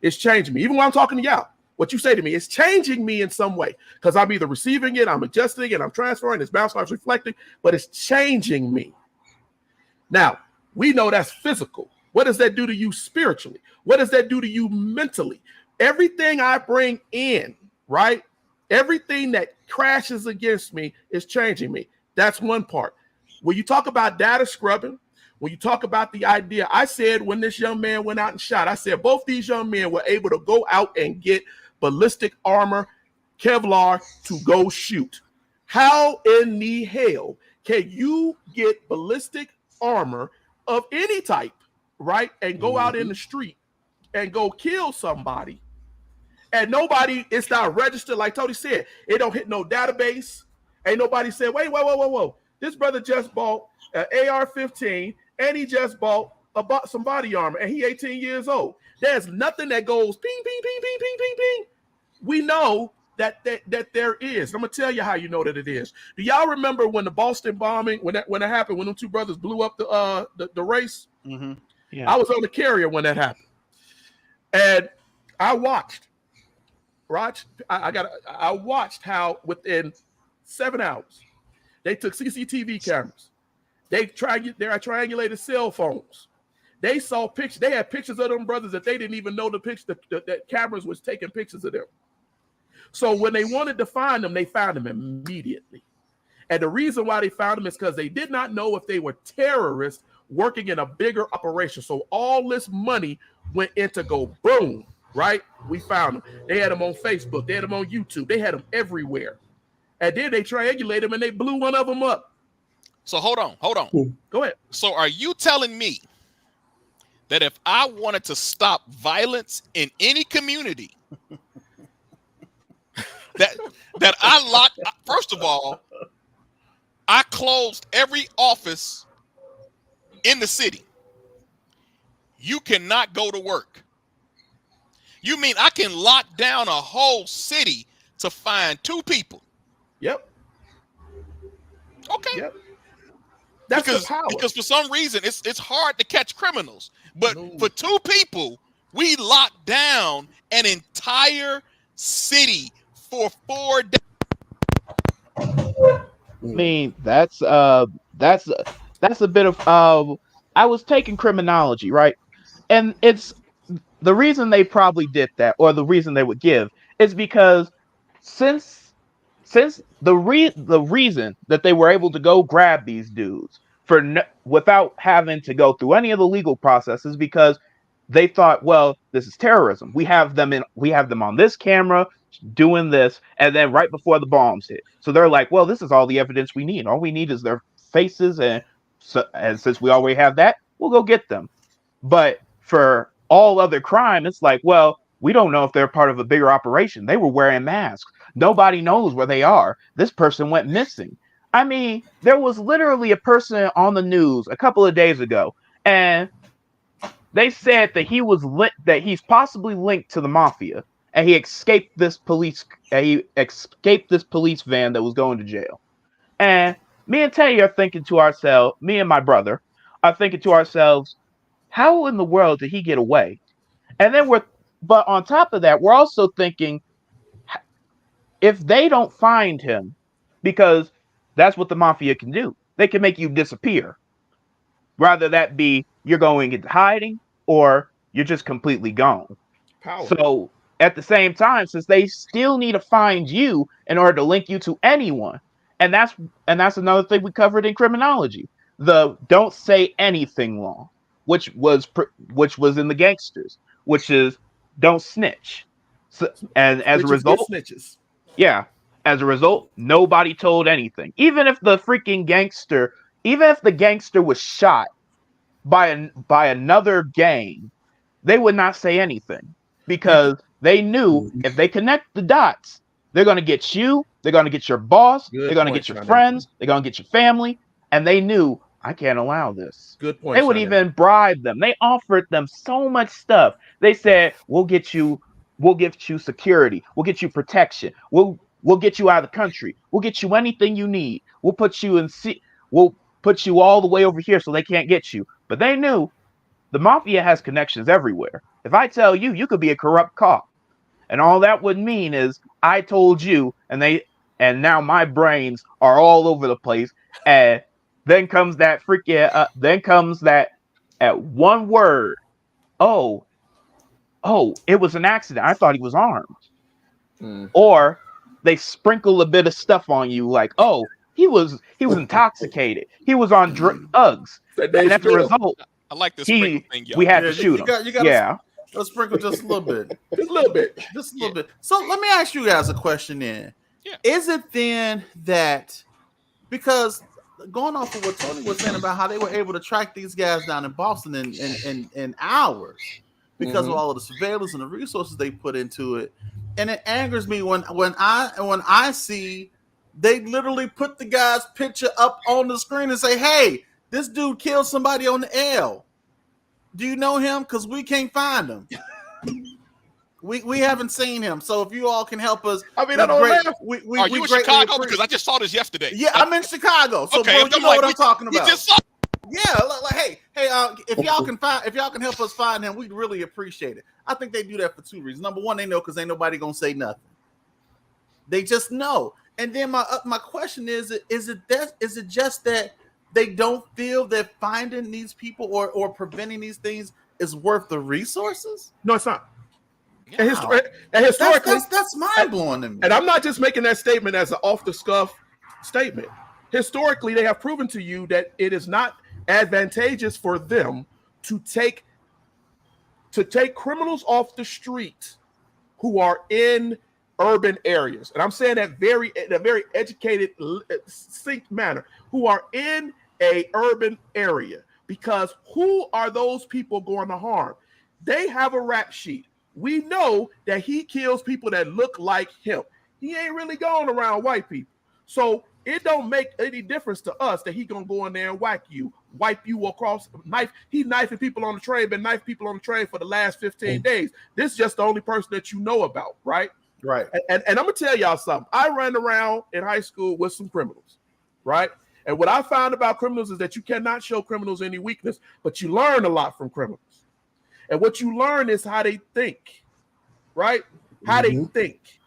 It's changing me. Even when I'm talking to y'all, what you say to me is changing me in some way, because I'm either receiving it, I'm adjusting it, I'm transferring, it's bouncing, it's reflecting, but it's changing me. Now, we know that's physical. What does that do to you spiritually? What does that do to you mentally? Everything I bring in, right? Everything that crashes against me is changing me. That's one part. When you talk about data scrubbing, when you talk about the idea, I said when this young man went out and shot, I said both these young men were able to go out and get ballistic armor, Kevlar, to go shoot. How in the hell can you get ballistic armor of any type, right, and go out in the street and go kill somebody, and nobody, it's not registered? Like Tony said, it don't hit no database. Ain't nobody said, whoa, this brother just bought an AR-15 and he just bought some body armor and he 18 years old. There's nothing that goes ping, ping, ping, ping, ping, ping, ping. We know that there is. I'm gonna tell you how you know that it is. Do y'all remember when the Boston bombing, when it happened, when them two brothers blew up the race? Mm-hmm. Yeah. I was on the carrier when that happened, and I watched. I watched how within 7 hours they took CCTV cameras. They triangulated cell phones. They saw pictures. They had pictures of them brothers that they didn't even know that cameras was taking pictures of them. So when they wanted to find them, they found them immediately. And the reason why they found them is because they did not know if they were terrorists working in a bigger operation. So all this money went into go boom, right? We found them. They had them on Facebook. They had them on YouTube. They had them everywhere. And then they triangulated them and they blew one of them up. So hold on. Go ahead. So are you telling me that if I wanted to stop violence in any community, that I locked, first of all, I closed every office in the city. You cannot go to work. You mean I can lock down a whole city to find 2 people? Yep. Okay. Yep. That's the power. Because for some reason it's hard to catch criminals. But for 2 people, we locked down an entire city for 4 days. I mean, that's a bit of I was taking criminology, right? And it's the reason they probably did that, or the reason they would give, is because since the reason that they were able to go grab these dudes without having to go through any of the legal processes, because they thought, well, this is terrorism. We have them on this camera doing this, and then right before the bombs hit. So they're like, well, this is all the evidence we need. All we need is their faces, and since we already have that, we'll go get them. But for all other crime, it's like, well, we don't know if they're part of a bigger operation. They were wearing masks. Nobody knows where they are. This person went missing. I mean, there was literally a person on the news a couple of days ago, and they said that he's possibly linked to the mafia, and he escaped this police van that was going to jail. And me and Teddy are thinking to ourselves, me and my brother are thinking to ourselves, how in the world did he get away? And then but on top of that, we're also thinking, if they don't find him, because that's what the mafia can do, they can make you disappear. Rather that be you're going into hiding or you're just completely gone. Power. So at the same time, since they still need to find you in order to link you to anyone, and that's another thing we covered in criminology, the don't say anything law, which was in the gangsters, which is don't snitch. So, and as a result, snitches. Yeah, as a result, nobody told anything. Even if the gangster was shot by another gang, they would not say anything because they knew if they connect the dots, they're going to get you, they're going to get your boss, they're going to get your friends, they're going to get your family, and they knew, I can't allow this. Good point. They would even bribe them. They offered them so much stuff. They said, we'll get you security, we'll get you protection, we'll get you out of the country, we'll get you anything you need, we'll put you all the way over here so they can't get you. But they knew the mafia has connections everywhere. If I tell you, you could be a corrupt cop, and all that would mean is I told you, and now my brains are all over the place. And then comes that at one word, oh, it was an accident. I thought he was armed. Or they sprinkle a bit of stuff on you, like, oh, he was intoxicated. He was on drugs. And as a result, I like this sprinkle thing, y'all. We had to shoot him. You gotta sprinkle just a little bit. Just a little bit. Just a little bit. So let me ask you guys a question then. Yeah. Is it then that, because going off of what Tony was saying about how they were able to track these guys down in Boston in hours because of all of the surveillance and the resources they put into it, and it angers me when I see they literally put the guy's picture up on the screen and say, "Hey, this dude killed somebody on the L. Do you know him? Because we can't find him. We haven't seen him. So if you all can help us, I mean, I don't know. Are you in Chicago? Because I just saw this yesterday. Yeah, I'm in Chicago. So okay, bro, you know what I'm talking about. You just saw. Yeah, like, hey, if y'all can help us find him, we'd really appreciate it. I think they do that for two reasons. Number one, they know because ain't nobody gonna say nothing. They just know. And then my question is it just that they don't feel that finding these people or preventing these things is worth the resources? No, it's not. Yeah. And historically, that's mind blowing to me. And I'm not just making that statement as an off the cuff statement. Historically, they have proven to you that it is not advantageous for them to take criminals off the street who are in urban areas, and I'm saying that in a very educated, succinct manner, who are in a urban area, because who are those people going to harm? They have a rap sheet. We know that he kills people that look like him. He ain't really going around white people, so it don't make any difference to us that he gonna go in there and wipe you across knife. He knifing people on the train, been knifing people on the train for the last 15 days. This is just the only person that you know about, right? Right. And I'm gonna tell y'all something. I ran around in high school with some criminals, right? And what I found about criminals is that you cannot show criminals any weakness, but you learn a lot from criminals. And what you learn is how they think, right? How they think.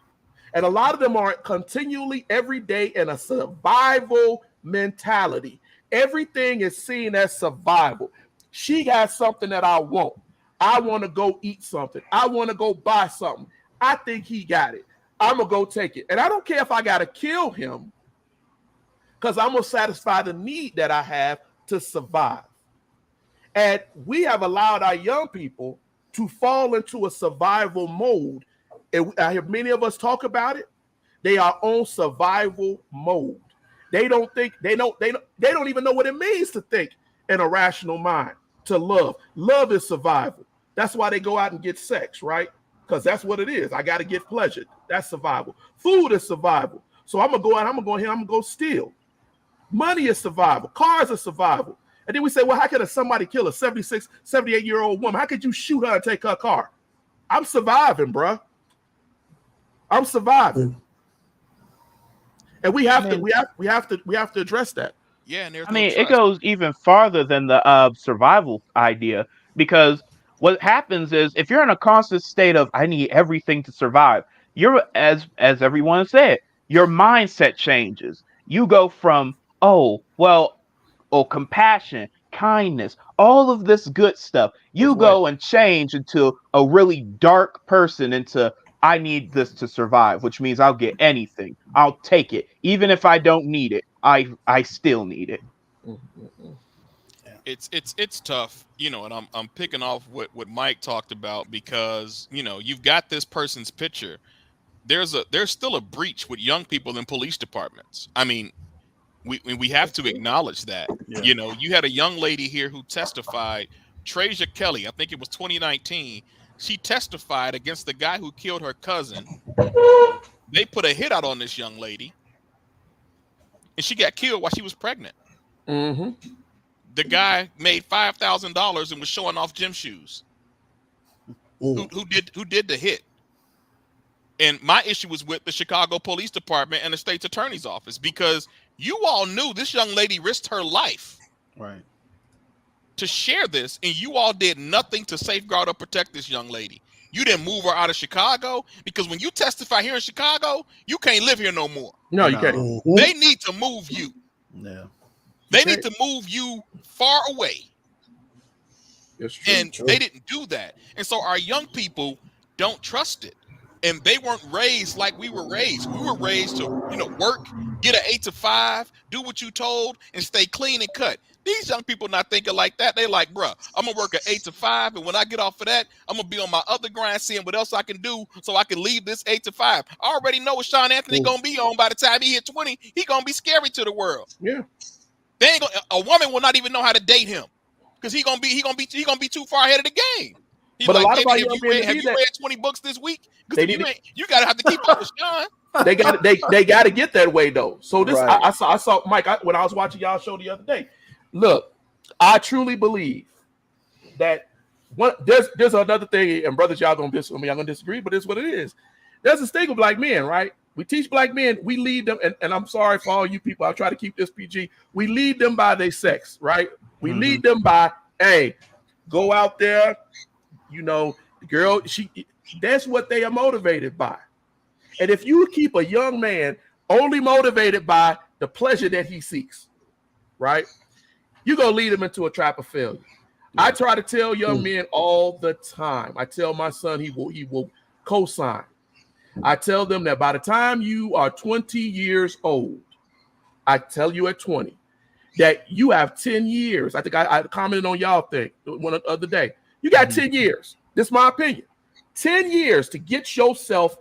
And a lot of them are continually every day in a survival mentality. Everything is seen as survival. She got something that I want. I want to go eat something. I want to go buy something. I think he got it. I'm going to go take it. And I don't care if I got to kill him, because I'm going to satisfy the need that I have to survive. And we have allowed our young people to fall into a survival mode. And I hear many of us talk about it. They are on survival mode. They don't think, they don't even know what it means to think in a rational mind, to love. Love is survival. That's why they go out and get sex, right? Because that's what it is. I got to get pleasure. That's survival. Food is survival. So I'm going to go out, I'm going to go here, I'm going to go steal. Money is survival. Cars are survival. And then we say, well, how could somebody kill a 76, 78-year-old woman? How could you shoot her and take her car? I'm surviving, bruh. I'm surviving. And we have to address that. Yeah, and there's I no mean, it trust. goes even farther than the survival idea, because what happens is if you're in a constant state of I need everything to survive, you're as everyone said, your mindset changes. You go from compassion, kindness, all of this good stuff. You go and change into a really dark person, into I need this to survive, which means I'll get anything. I'll take it. Even if I don't need it, I still need it. It's tough, and I'm picking off what Mike talked about, because you've got this person's picture. There's still a breach with young people in police departments. I mean, we have to acknowledge that. Yeah. You had a young lady here who testified, Trasia Kelly, I think it was 2019. She testified against the guy who killed her cousin. They put a hit out on this young lady, and she got killed while she was pregnant. Mm-hmm. The guy made $5,000 and was showing off gym shoes. Who did the hit? And my issue was with the Chicago Police Department and the state's attorney's office, because you all knew this young lady risked her life to share this, and you all did nothing to safeguard or protect this young lady. You didn't move her out of Chicago, because when you testify here in Chicago, you can't live here no more. No, you can't. They need to move you. Yeah. They need to move you far away. It's true. And they didn't do that. And so our young people don't trust it. And they weren't raised like we were raised. We were raised to, work, get an 8 to 5, do what you told, and stay clean and cut. These young people not thinking like that. They like, bruh, I'm going to work an 8 to 5, and when I get off of that, I'm going to be on my other grind, seeing what else I can do so I can leave this 8 to 5. I already know what Sean Anthony going to be on by the time he hit 20. He going to be scary to the world. Yeah. A woman will not even know how to date him, because he gonna be too far ahead of the game. He's But like, a lot of our have young you read men 20 books this week? They Because you gotta have to keep up with Sean. They got to get that way though. So this Right. I saw Mike when I was watching y'all show the other day. Look, I truly believe that there's another thing, and brothers, y'all gonna disagree, but it's what it is. There's a stigma of black men, right? We teach black men, we lead them, and I'm sorry for all you people, I'll try to keep this PG. We lead them by their sex, right? We lead them by, hey, go out there, the girl, that's what they are motivated by. And if you keep a young man only motivated by the pleasure that he seeks, right? You're going to lead him into a trap of failure. Yeah. I try to tell young men all the time. I tell my son he will co-sign. I tell them that by the time you are 20 years old, I tell you at 20, that you have 10 years. I think I commented on y'all thing one other day. You got 10 years. This is my opinion. 10 years to get yourself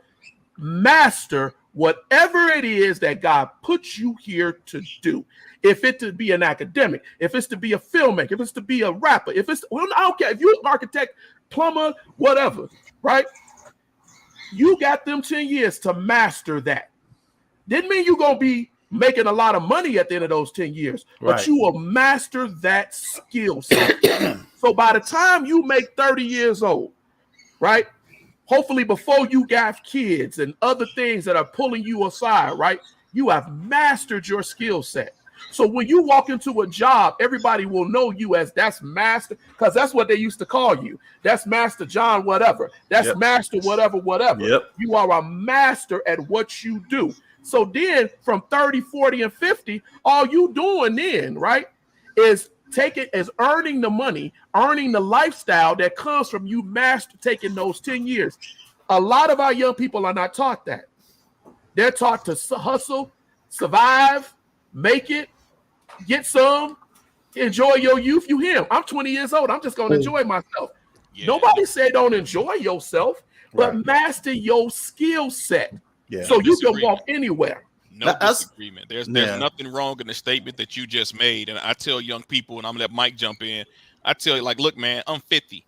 master whatever it is that God put you here to do. If it's to be an academic, if it's to be a filmmaker, if it's to be a rapper, I don't care. If you're an architect, plumber, whatever, right? You got them 10 years to master that. Didn't mean you're going to be making a lot of money at the end of those 10 years, but you will master that skill set. So by the time you make 30 years old, right? Hopefully before you got kids and other things that are pulling you aside, right? You have mastered your skill set. So when you walk into a job, everybody will know you as that's master, because that's what they used to call you. That's Master John, whatever. That's Master whatever. Yep. You are a master at what you do. So then from 30, 40, and 50, all you doing then, right, is earning the money, earning the lifestyle that comes from you taking those 10 years. A lot of our young people are not taught that. They're taught to hustle, survive, make it, get some, enjoy your youth. You hear him. I'm 20 years old. I'm just going to enjoy myself. Yeah. Nobody said don't enjoy yourself, but Right. master your skill set Yeah. so you can Disagreement. walk anywhere. No That's- disagreement. There's Yeah. nothing wrong in the statement that you just made. And I tell young people, and I'm gonna let Mike jump in. I tell you, like, look, man, I'm 50.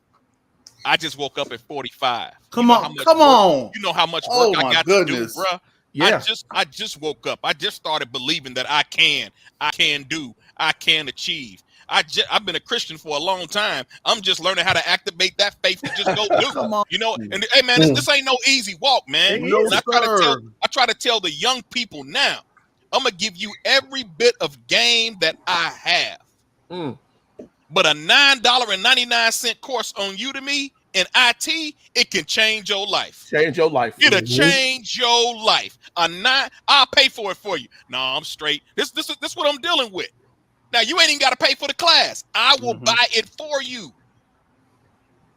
I just woke up at 45. Come You know on, how much come work- on. You know how much Oh, work I my got goodness. to do, bruh. Yeah. I just woke up. I just started believing that I can do, I can achieve. I've been a Christian for a long time. I'm just learning how to activate that faith to just go do. Come on. You know, and hey man, this ain't no easy walk, man. It No, is. And sir. I try to tell the young people now, I'm gonna give you every bit of game that I have. Mm. But a $9.99 course on Udemy in IT, it can change your life. Change your life. It'll change your life. I'll pay for it for you. No, I'm straight. This is what I'm dealing with. Now you ain't even got to pay for the class. I will buy it for you.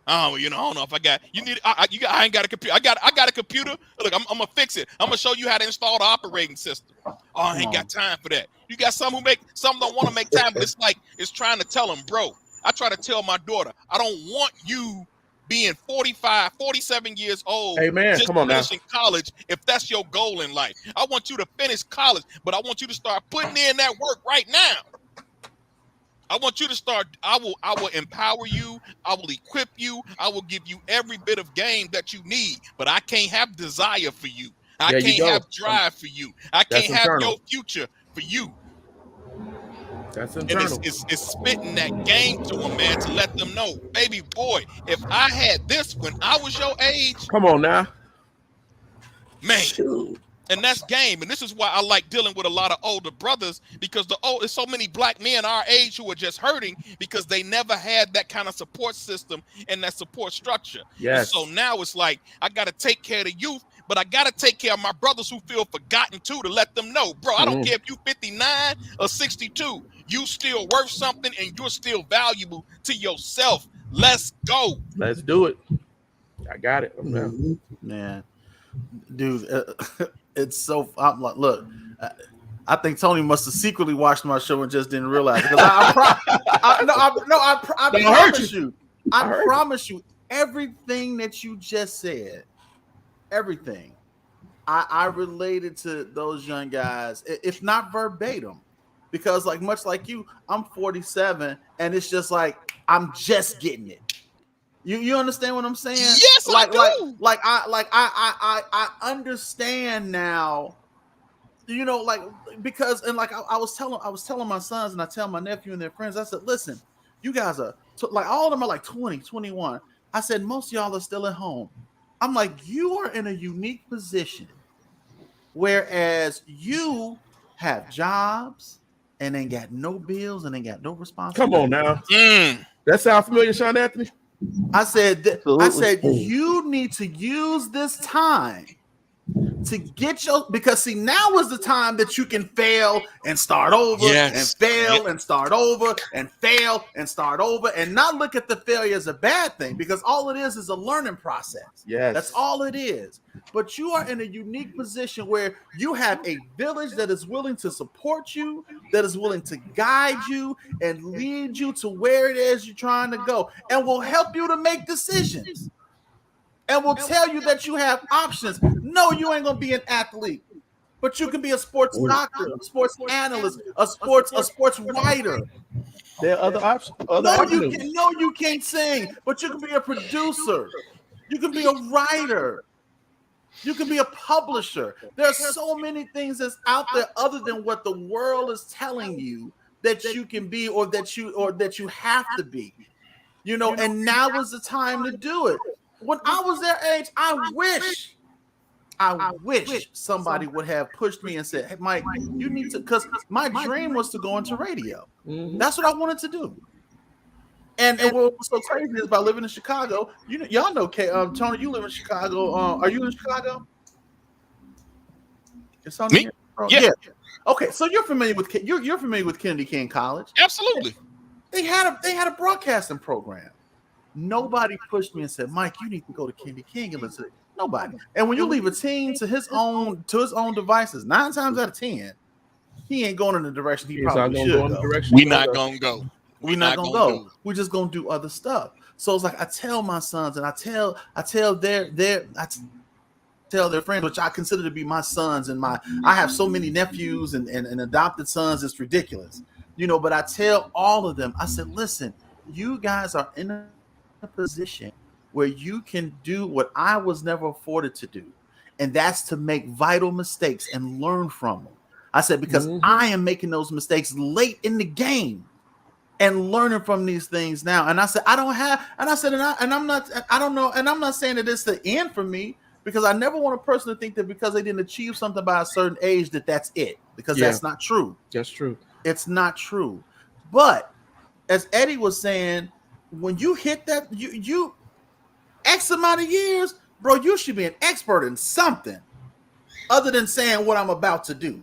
Oh, you know, I don't know if I got you need. I ain't got a computer. I got a computer. Look, I'm gonna fix it. I'm gonna show you how to install the operating system. Oh, I ain't got time for that. You got some don't want to make time, but it's trying to tell them, bro. I try to tell my daughter, I don't want you being 45, 47 years old. Hey, man, just come on now. finishing college if that's your goal in life. I want you to finish college, but I want you to start putting in that work right now. I want you to start. I will empower you. I will equip you. I will give you every bit of game that you need. But I can't have desire for you. I There you can't go. have drive for you. I That's can't have internal. your future for you. That's And internal. it's spitting that game to them, man, to let them know, baby boy, if I had this when I was your age, Come on now. man. Shoot. And that's game. And this is why I like dealing with a lot of older brothers, because there's so many black men our age who are just hurting because they never had that kind of support system and that support structure. Yes. And so now it's like, I got to take care of the youth, but I got to take care of my brothers who feel forgotten too, to let them know, bro, I don't care if you 59 or 62, you still worth something and you're still valuable to yourself. Let's go. Let's do it. I got it. I'm down. Mhm. Man, dude, it's so. I'm like, look, I think Tony must have secretly watched my show and just didn't realize it. Because I promise you, I promise you, everything that you just said, everything, I related to those young guys, if not verbatim, because like much like you, I'm 47, and it's just like I'm just getting it. You understand what I'm saying? Yes, I do. I understand now. You know, like, because and like I was telling my sons, and I tell my nephew and their friends, I said, listen, you guys are like, all of them are like 20, 21. I said, most of y'all are still at home. I'm like, you are in a unique position, whereas you have jobs and ain't got no bills and ain't got no responsibility. Come on now. That sound familiar, Sean Anthony? I said, Absolutely. you need to use this time to get because see, now is the time that you can fail and start over, Yes. and fail and start over, and fail and start over, and not look at the failure as a bad thing, because all it is a learning process. Yes. That's all it is. But you are in a unique position where you have a village that is willing to support you, that is willing to guide you and lead you to where it is you're trying to go, and will help you to make decisions, and will tell you that you have options. No, you ain't gonna be an athlete, but you can be a sports doctor, a sports analyst, a sports writer. There are other options. You can't sing, but you can be a producer. You can be a writer. You can be a publisher. There are so many things that's out there other than what the world is telling you that you can be, or that you have to be. You know, and now is the time to do it. When I was their age, I wish somebody would have pushed me and said, "Hey, Mike, you need to," because my dream was to go into radio. That's what I wanted to do. And what's so crazy is, by living in Chicago, y'all know, Tony, you live in Chicago. Are you in Chicago? It's on Me? Yeah. Okay, so you're familiar with Kennedy King College? Absolutely. They had a broadcasting program. Nobody pushed me and said, "Mike, you need to go to Kennedy King and listen." Nobody. And when you leave a teen to his own devices, 9 times out of 10, he ain't going in the direction he probably should go. We're not gonna go. We're not gonna go. We're just gonna do other stuff. So it's like I tell my sons, and I tell their friends, which I consider to be my sons, and I have so many nephews and adopted sons, it's ridiculous, but I tell all of them, I said, listen, you guys are in a position where you can do what I was never afforded to do, and that's to make vital mistakes and learn from them. I said, because I am making those mistakes late in the game and learning from these things now. And I said, I don't have, and I said, I'm not, I don't know, and I'm not saying that it's the end for me, because I never want a person to think that because they didn't achieve something by a certain age that that's it, because that's not true. That's true. It's not true. But as Eddie was saying, when you hit that, you X amount of years, bro, you should be an expert in something other than saying what I'm about to do.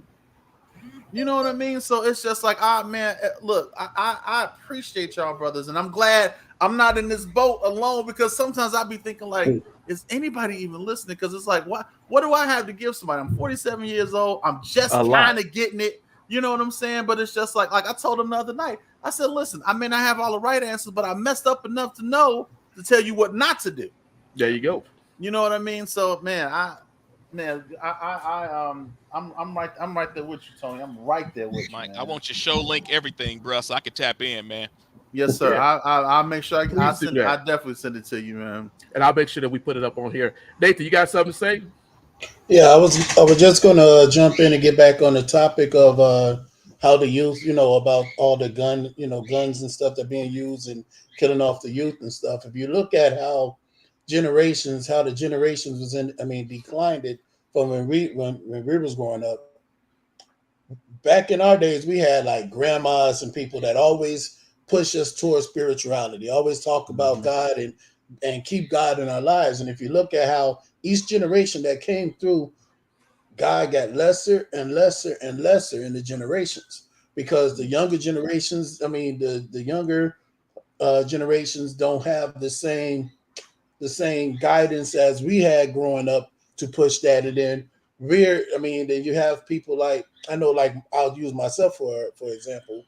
You know what I mean? So it's just like, man, look, I appreciate y'all, brothers, and I'm glad I'm not in this boat alone, because sometimes I'll be thinking like, is anybody even listening? Because it's like, what do I have to give somebody? I'm 47 years old. I'm just kind of getting it. You know what I'm saying? But it's just like I told him the other night. I said, listen, I may not have all the right answers, but I messed up enough to know to tell you what not to do. There you go. You know what I mean? So, man, I'm right there with you, Tony. I'm right there with you, Mike, man. I want your show link, everything, bro, so I can tap in, man. Yes, sir. Yeah. I'll make sure I definitely send it to you, man. And I'll make sure that we put it up on here. Nathan, you got something to say? Yeah, I was just gonna jump in and get back on the topic of how the youth, about all the guns and stuff that are being used and killing off the youth and stuff. If you look at how the generations declined it from when we was growing up. Back in our days, we had like grandmas and people that always push us towards spirituality, always talk about God and keep God in our lives. And if you look at how each generation that came through, God got lesser and lesser and lesser in the generations, because the younger generations, the younger generations don't have the same guidance as we had growing up to push that. And then then you have people like, I know, like I'll use myself for example.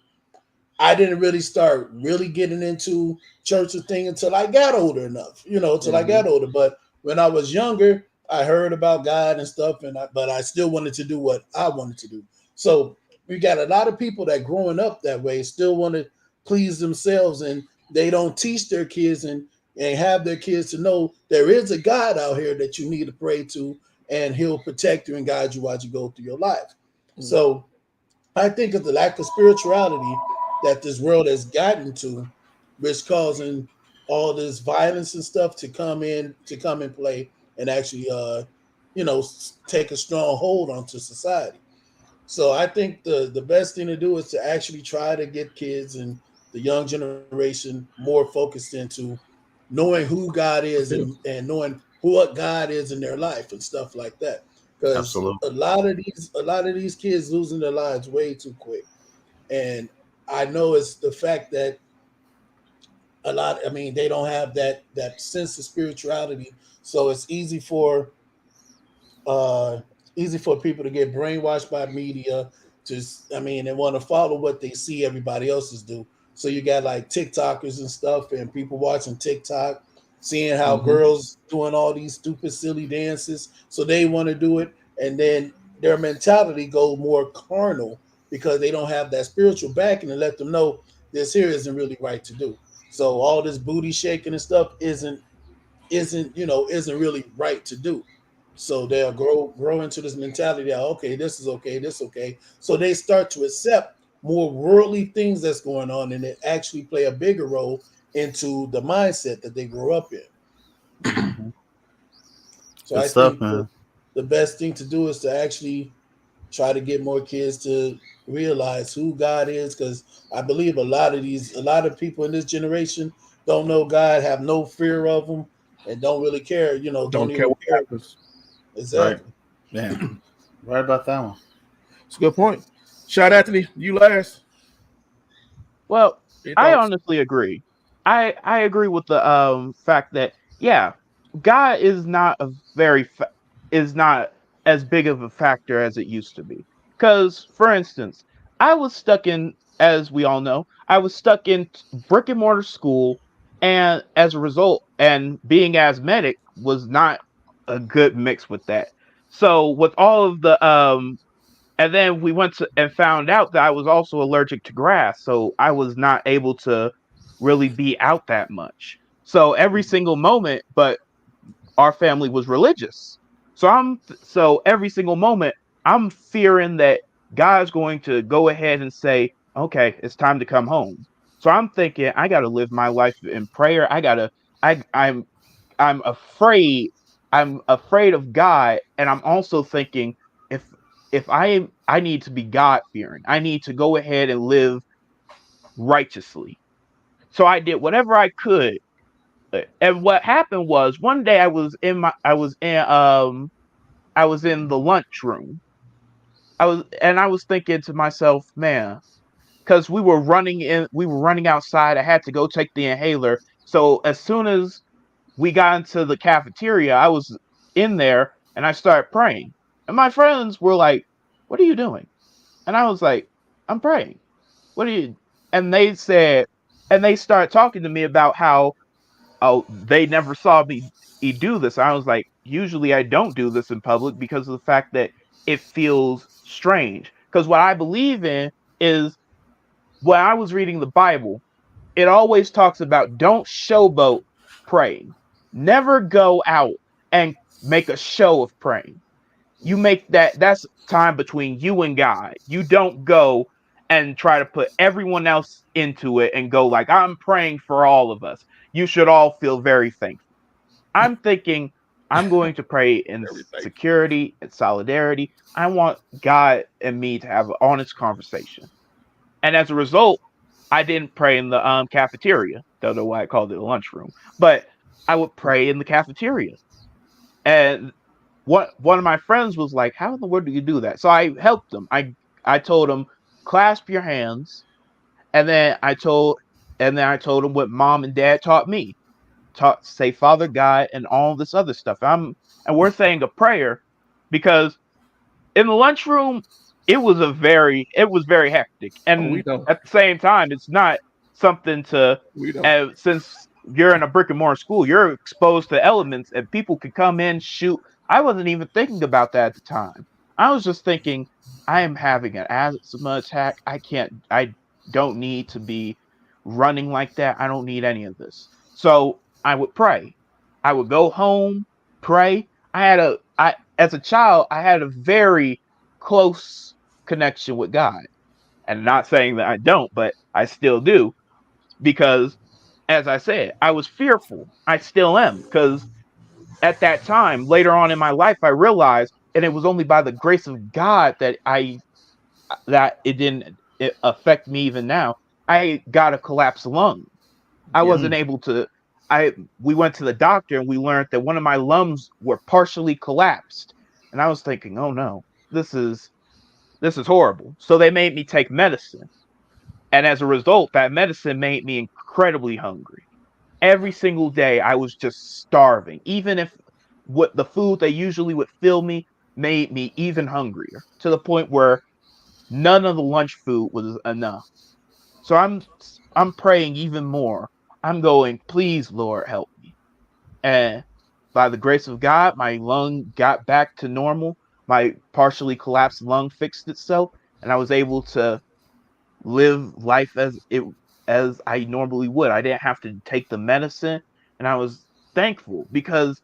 I didn't really start really getting into church thing until I got older enough, I got older. But when I was younger, I heard about God and stuff, but I still wanted to do what I wanted to do. So we got a lot of people that growing up that way still want to please themselves, and they don't teach their kids and have their kids to know there is a God out here that you need to pray to, and he'll protect you and guide you while you go through your life. So I think of the lack of spirituality that this world has gotten to, which causing all this violence and stuff to come in play and actually take a strong hold onto society. So I think the best thing to do is to actually try to get kids and the young generation more focused into knowing who God is and knowing what God is in their life and stuff like that. Because a lot of these kids losing their lives way too quick. And I know it's the fact that they don't have that sense of spirituality. So it's easy for people to get brainwashed by media and want to follow what they see everybody else's do. So you got like TikTokers and stuff, and people watching TikTok, seeing how girls doing all these stupid, silly dances. So they want to do it. And then their mentality goes more carnal because they don't have that spiritual backing to let them know this here isn't really right to do. So all this booty shaking and stuff isn't really right to do. So they'll grow into this mentality that, okay, this is okay, this is okay. So they start to accept more worldly things that's going on, and it actually play a bigger role into the mindset that they grow up in. So I think the best thing to do is to actually try to get more kids to realize who God is, because I believe a lot of people in this generation don't know God, have no fear of him, and don't really care. Don't care what happens. Exactly. Right. Yeah. Right about that one. It's a good point. Shout Anthony, you last. Well, I honestly agree. I agree with the fact that God is not is not as big of a factor as it used to be. Because, for instance, I was stuck in, as we all know, I was stuck in brick and mortar school, And as a result, and being asthmatic was not a good mix with that. So with all of the and then we went to and found out that I was also allergic to grass, so I was not able to really be out that much. So every single moment, but our family was religious. So every single moment I'm fearing that God's going to go ahead and say, "Okay, it's time to come home." So I'm thinking I got to live my life in prayer. I I'm afraid. I'm afraid of God, and I'm also thinking if I need to be God fearing. I need to go ahead and live righteously. So I did whatever I could. And what happened was one day I was in the lunchroom. I was thinking to myself, man, because we were running outside. I had to go take the inhaler. So as soon as we got into the cafeteria, I was in there and I started praying. And my friends were like, "What are you doing?" And I was like, "I'm praying." What are you? And they started talking to me about how, oh, they never saw me do this. I was like, usually I don't do this in public because of the fact that it feels strange. Because what I believe in is when I was reading the Bible, it always talks about don't showboat praying. Never go out and make a show of praying. You make that's time between you and God. You don't go and try to put everyone else into it and go like, I'm praying for all of us. You should all feel very thankful. I'm thinking I'm going to pray in Everything. security and solidarity. I want God and me to have an honest conversation. And as a result, I didn't pray in the cafeteria. Don't know why I called it a lunchroom, but I would pray in the cafeteria. And one of my friends was like, "How in the world do you do that?" So I helped him. I told him, "Clasp your hands," and I told him what mom and dad taught me. Taught say Father God and all this other stuff. And we're saying a prayer because in the lunchroom it was very hectic, Oh, we and know. at the same time it's not something to We know. since you're in a brick and mortar school, you're exposed to elements and people could come in, shoot. I wasn't even thinking about that at the time. I was just thinking I am having an asthma attack. I don't need to be running like that. I don't need any of this. So I would pray. I would go home, pray. I as a child I had a very close connection with God. And not saying that I don't, but I still do because, as I said, I was fearful. I still am because at that time, later on in my life, I realized, and it was only by the grace of God that it didn't affect me even now. I got a collapsed lung. I Yeah. wasn't able to. We went to the doctor and we learned that one of my lungs were partially collapsed, and I was thinking, oh no, this is horrible. So they made me take medicine. And as a result, that medicine made me incredibly hungry. Every single day, I was just starving. Even if what the food they usually would fill me made me even hungrier to the point where none of the lunch food was enough. So I'm praying even more. I'm going, please, Lord, help me. And by the grace of God, my lung got back to normal. My partially collapsed lung fixed itself, and I was able to live life as I normally would. I didn't have to take the medicine, and I was thankful because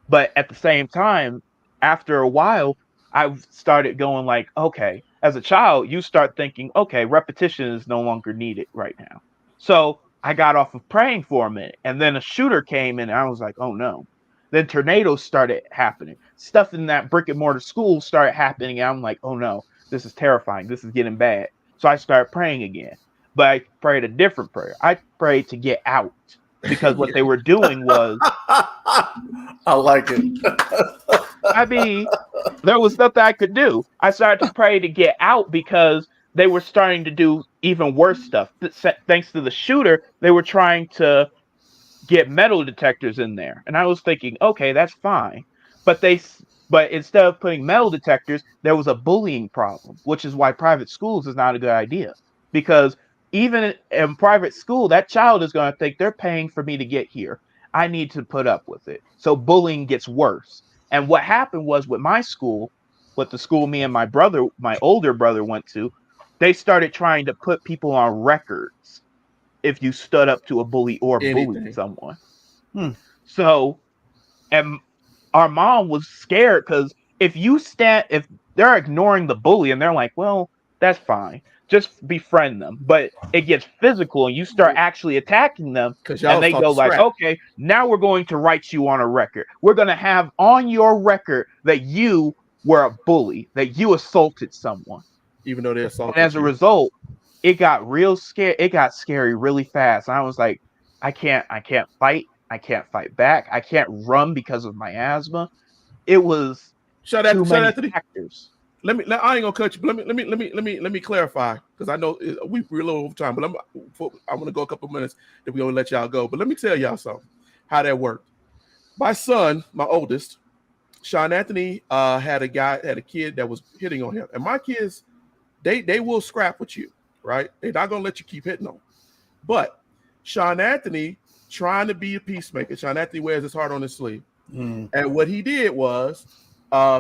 but at the same time, after a while, I started going like, okay, as a child, you start thinking, okay, repetition is no longer needed right now. So I got off of praying for a minute, and then a shooter came in, and I was like, oh no. Then tornadoes started happening. Stuff in that brick and mortar school started happening, and I'm like, oh no, this is terrifying. This is getting bad. So I started praying again, but I prayed a different prayer. I prayed to get out because what they were doing was, I like it. I mean, there was nothing I could do. I started to pray to get out because they were starting to do even worse stuff. Thanks to the shooter, they were trying to get metal detectors in there. And I was thinking, okay, that's fine. But but instead of putting metal detectors, there was a bullying problem, which is why private schools is not a good idea. Because even in private school, that child is going to think they're paying for me to get here. I need to put up with it. So bullying gets worse. And what happened was with my school, with the school me and my older brother went to, they started trying to put people on records if you stood up to a bully or bullied Anything. someone. Hmm. So, and our mom was scared because if they're ignoring the bully and they're like, well, that's fine, just befriend them. But it gets physical and you start actually attacking them, Because y'all and was they taught go to like, scrap. okay, now we're going to write you on a record. We're going to have on your record that you were a bully, that you assaulted someone. Even though they And assaulted as a you. result, it got real scary. It got scary really fast. And I was like, I can't fight. I can't fight back. I can't run because of my asthma. It was Shut too many Anthony. factors. I ain't gonna cut you, but let me clarify, because I know we're a little over time, but I'm gonna go a couple minutes, then we're gonna let y'all go. But let me tell y'all something, how that worked. My son, my oldest, Sean Anthony, had a kid that was hitting on him. And my kids, they will scrap with you, right? They're not gonna let you keep hitting them. But Sean Anthony, trying to be a peacemaker, Sean Anthony wears his heart on his sleeve. Mm. And what he did was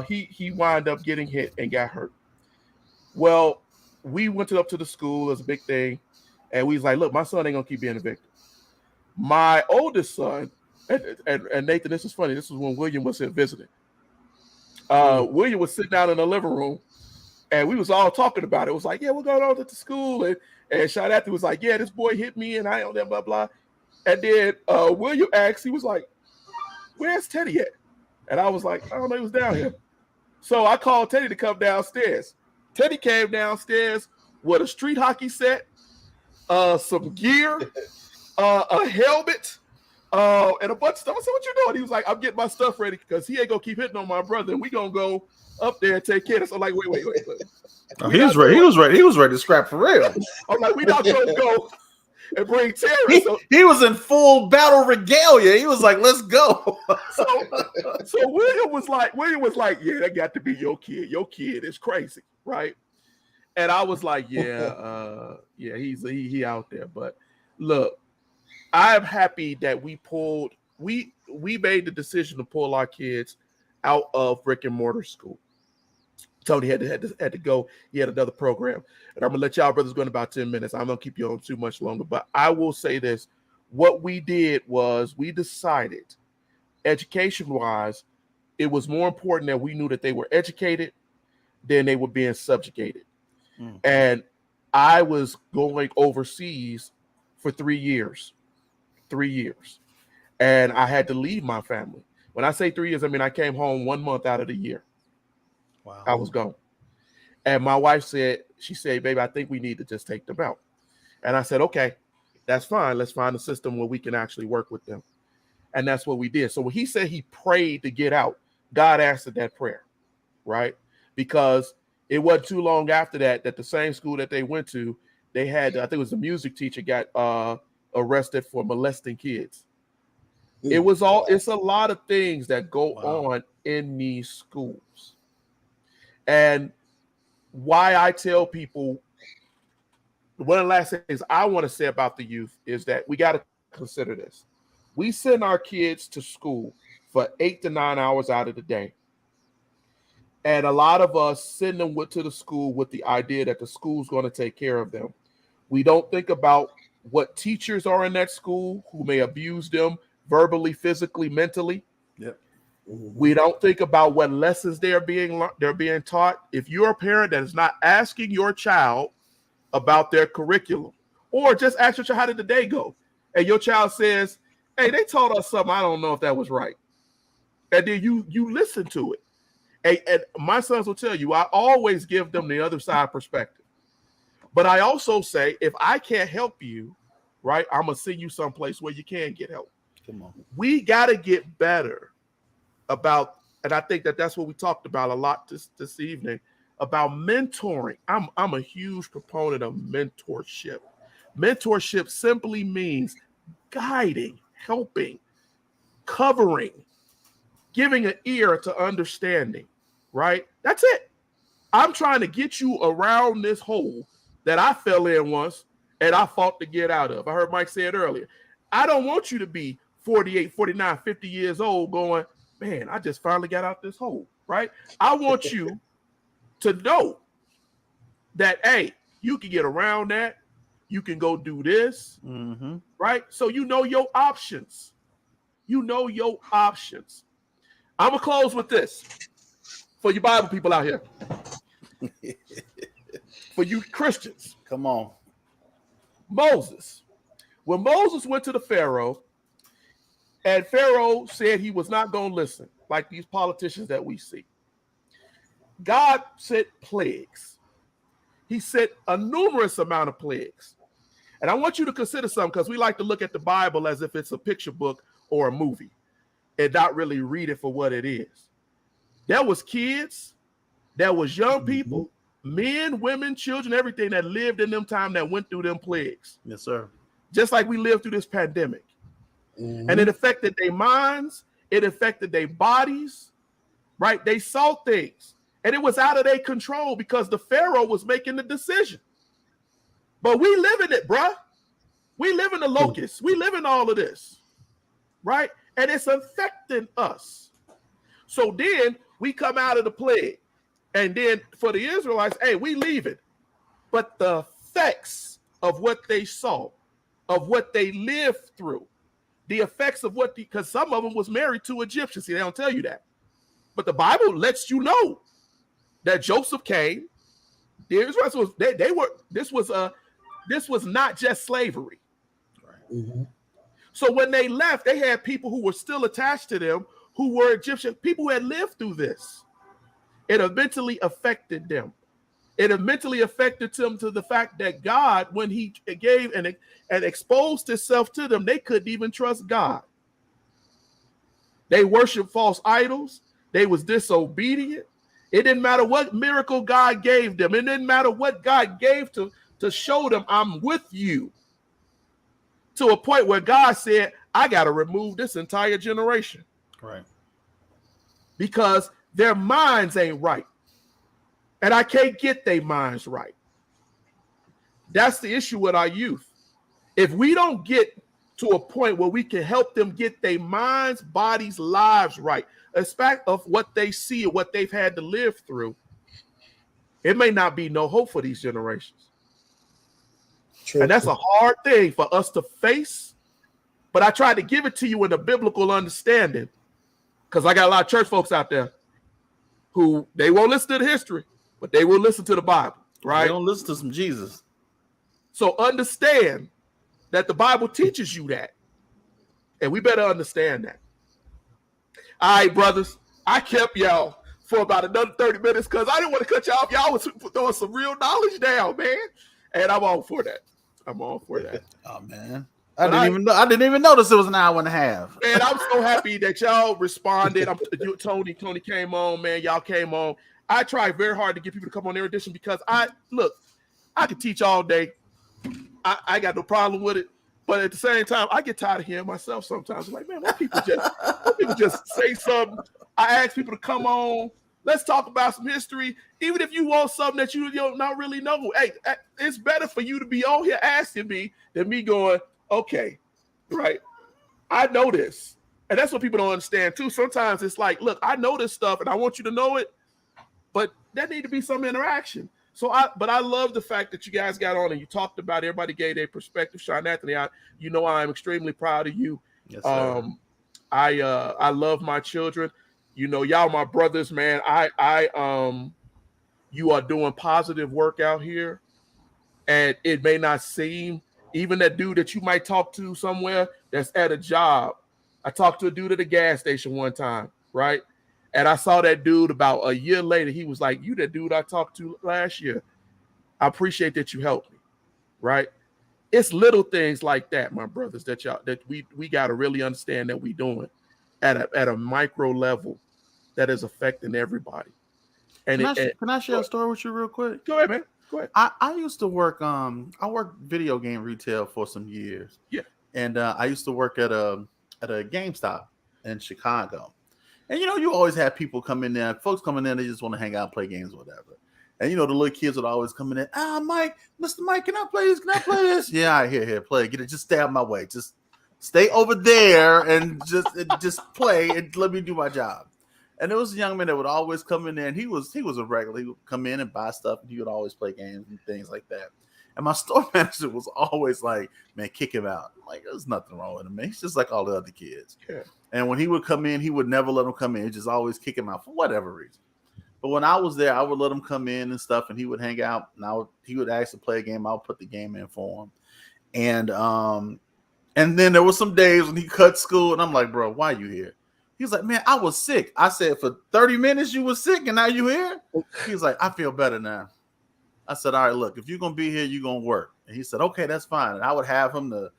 he wound up getting hit and got hurt. Well, we went up to the school, it was a big thing, and we was like, look, my son ain't gonna keep being a victim. My oldest son, and Nathan, this is funny. This was when William was here visiting. William was sitting down in the living room, and we was all talking about it. It was like, yeah, we're going on to the school, and Sean Anthony was like, yeah, this boy hit me, and I don't know, blah blah. And then William asked, he was like, where's Teddy at? And I was like, I don't know, he was down here. So I called Teddy to come downstairs. Teddy came downstairs with a street hockey set, some gear, a helmet, and a bunch of stuff. I said, what you doing? He was like, I'm getting my stuff ready because he ain't gonna keep hitting on my brother, and we gonna go up there and take care of it. So I'm like, wait. Oh, he was ready. He was ready. He was ready to scrap for real. I'm like, we not gonna go and bring terrorists. He was in full battle regalia. He was like, let's go. So William was like, yeah, that got to be your kid. Your kid is crazy, right? And I was like, yeah, he out there. But look, I'm happy that we made the decision to pull our kids out of brick and mortar school. Tony had to go. He had another program. And I'm going to let y'all brothers go in about 10 minutes. I'm going to keep you on too much longer. But I will say this. What we did was we decided, education-wise, it was more important that we knew that they were educated than they were being subjugated. Mm. And I was going overseas for 3 years. 3 years. And I had to leave my family. When I say 3 years, I mean I came home 1 month out of the year. Wow. I was gone. And my wife said, baby, I think we need to just take them out. And I said, okay, that's fine. Let's find a system where we can actually work with them. And that's what we did. So when he said he prayed to get out, God answered that prayer, right? Because it wasn't too long after that the same school that they went to, they had, I think it was a music teacher got arrested for molesting kids. It's a lot of things that go on in these schools. And why I tell people, one of the last things I want to say about the youth is that we got to consider this. We send our kids to school for 8 to 9 hours out of the day. And a lot of us send them to the school with the idea that the school's going to take care of them. We don't think about what teachers are in that school who may abuse them verbally, physically, mentally. Yep. We don't think about what lessons they're being taught. If you're a parent that is not asking your child about their curriculum, or just ask your child, how did the day go? And your child says, hey, they taught us something, I don't know if that was right. And then you listen to it. And my sons will tell you, I always give them the other side perspective. But I also say, if I can't help you, right, I'm going to send you someplace where you can get help. Come on. We got to get better about, and I think that's what we talked about a lot this evening, about mentoring. I'm a huge proponent of mentorship. Mentorship simply means guiding, helping, covering, giving an ear to understanding, right? That's it. I'm trying to get you around this hole that I fell in once, and I fought to get out of. I heard Mike say it earlier. I don't want you to be 48, 49, 50 years old going, man, I just finally got out this hole, right? I want you to know that, hey, you can get around that. You can go do this, right? So you know your options. You know your options. I'm going to close with this for you Bible people out here. For you Christians. Come on. Moses. When Moses went to the Pharaoh, and Pharaoh said he was not going to listen, like these politicians that we see. God sent plagues. He sent a numerous amount of plagues. And I want you to consider something, because we like to look at the Bible as if it's a picture book or a movie and not really read it for what it is. There was kids, there was young people, men, women, children, everything that lived in them time that went through them plagues. Yes, sir. Just like we lived through this pandemic. And it affected their minds, it affected their bodies, right? They saw things, and it was out of their control because the Pharaoh was making the decision. But we live in it, bruh. We live in the locusts. We live in all of this, right? And it's affecting us. So then we come out of the plague. And then for the Israelites, hey, we leave it. But the effects of what they saw, of what they lived through, the effects of what, because some of them was married to Egyptians. See, they don't tell you that. But the Bible lets you know that Joseph came. The Israelites was, this was not just slavery. So when they left, they had people who were still attached to them, who were Egyptian, people who had lived through this. It eventually affected them. It eventually affected them to the fact that God, when he gave and exposed himself to them, they couldn't even trust God. They worshiped false idols. They was disobedient. It didn't matter what miracle God gave them. It didn't matter what God gave to show them, I'm with you. To a point where God said, I got to remove this entire generation. Right. Because their minds ain't right. And I can't get their minds right. That's the issue with our youth. If we don't get to a point where we can help them get their minds, bodies, lives right, aspect of what they see and what they've had to live through, it may not be no hope for these generations. True. And that's a hard thing for us to face. But I tried to give it to you in a biblical understanding, because I got a lot of church folks out there who they won't listen to the history, but they will listen to the Bible, right? They don't listen to some Jesus. So understand that the Bible teaches you that. And we better understand that. All right, brothers. I kept y'all for about another 30 minutes because I didn't want to cut y'all off. Y'all was throwing some real knowledge down, man. And I'm all for that. I'm all for that. Oh, man. I didn't even notice it was an hour and a half. Man, I'm so happy that y'all responded. Tony came on, man. Y'all came on. I try very hard to get people to come on Erudition because I could teach all day. I got no problem with it. But at the same time, I get tired of hearing myself sometimes. I'm like, man, why people just say something? I ask people to come on. Let's talk about some history. Even if you want something that you don't not really know. Hey, it's better for you to be on here asking me than me going, okay, right. I know this. And that's what people don't understand too. Sometimes it's like, look, I know this stuff and I want you to know it, but there need to be some interaction. But I love the fact that you guys got on and you talked about it. Everybody gave their perspective. Sean Anthony, I'm extremely proud of you. Yes, sir. I love my children. You know, y'all my brothers, man. You are doing positive work out here. And it may not seem, even that dude that you might talk to somewhere that's at a job. I talked to a dude at a gas station one time, right? And I saw that dude about a year later. He was like, you that dude I talked to last year. I appreciate that you helped me, right? It's little things like that, my brothers, that we got to really understand that we doing at a micro level that is affecting everybody. And can I share a story with you real quick? Go ahead, man. Go ahead. I used to work I worked video game retail for some years. Yeah. And I used to work at a GameStop in Chicago. And you always have people come in there, folks come in there, they just want to hang out, play games, whatever. And the little kids would always come in there. Mike, Mr. Mike, can I play this? Can I play this? Yeah, all right, here, play it. Get it. Just stay out of my way. Just stay over there and just play and let me do my job. And there was a young man that would always come in there, and he was a regular. He would come in and buy stuff, and he would always play games and things like that. And my store manager was always like, "Man, kick him out." I'm like, there's nothing wrong with him, man. He's just like all the other kids. Yeah. And when he would come in, he would never let him come in. He'd just always kick him out for whatever reason. But when I was there, I would let him come in and stuff, and he would hang out. And he would ask to play a game. I would put the game in for him. And then there were some days when he cut school, and I'm like, "Bro, why you here?" He's like, "Man, I was sick." I said, "For 30 minutes you were sick, and now you here?" He's like, "I feel better now." I said, "All right, look, if you're going to be here, you're going to work." And he said, "Okay, that's fine." And I would have him to